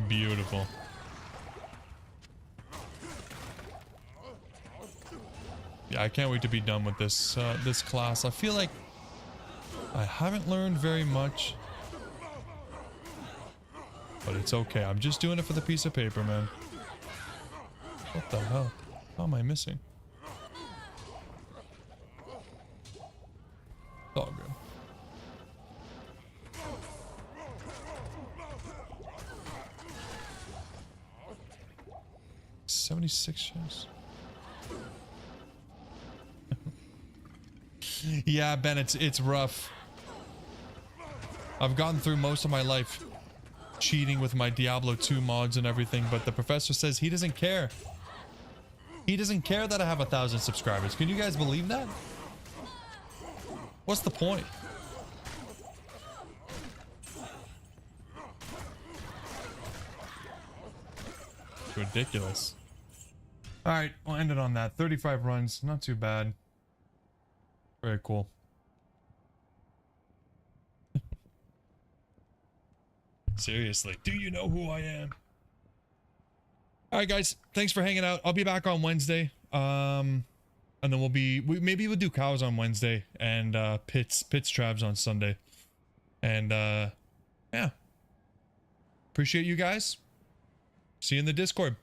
Beautiful. Yeah, I can't wait to be done with this this class. I feel like I haven't learned very much, but it's okay. I'm just doing it for the piece of paper, man. What the hell? How am I missing? It's all good. 76 shares. Yeah, Ben, it's rough. I've gone through most of my life cheating with my Diablo 2 mods and everything, but the professor says he doesn't care. He doesn't care that I have 1,000 subscribers. Can you guys believe that? What's the point? It's ridiculous. All right, we'll end it on that. 35 runs, not too bad. Very cool. Seriously, do you know who I am? All right, guys, thanks for hanging out. I'll be back on Wednesday. And then maybe we'll do cows on Wednesday and pits Travs on Sunday. And yeah. Appreciate you guys. See you in the Discord.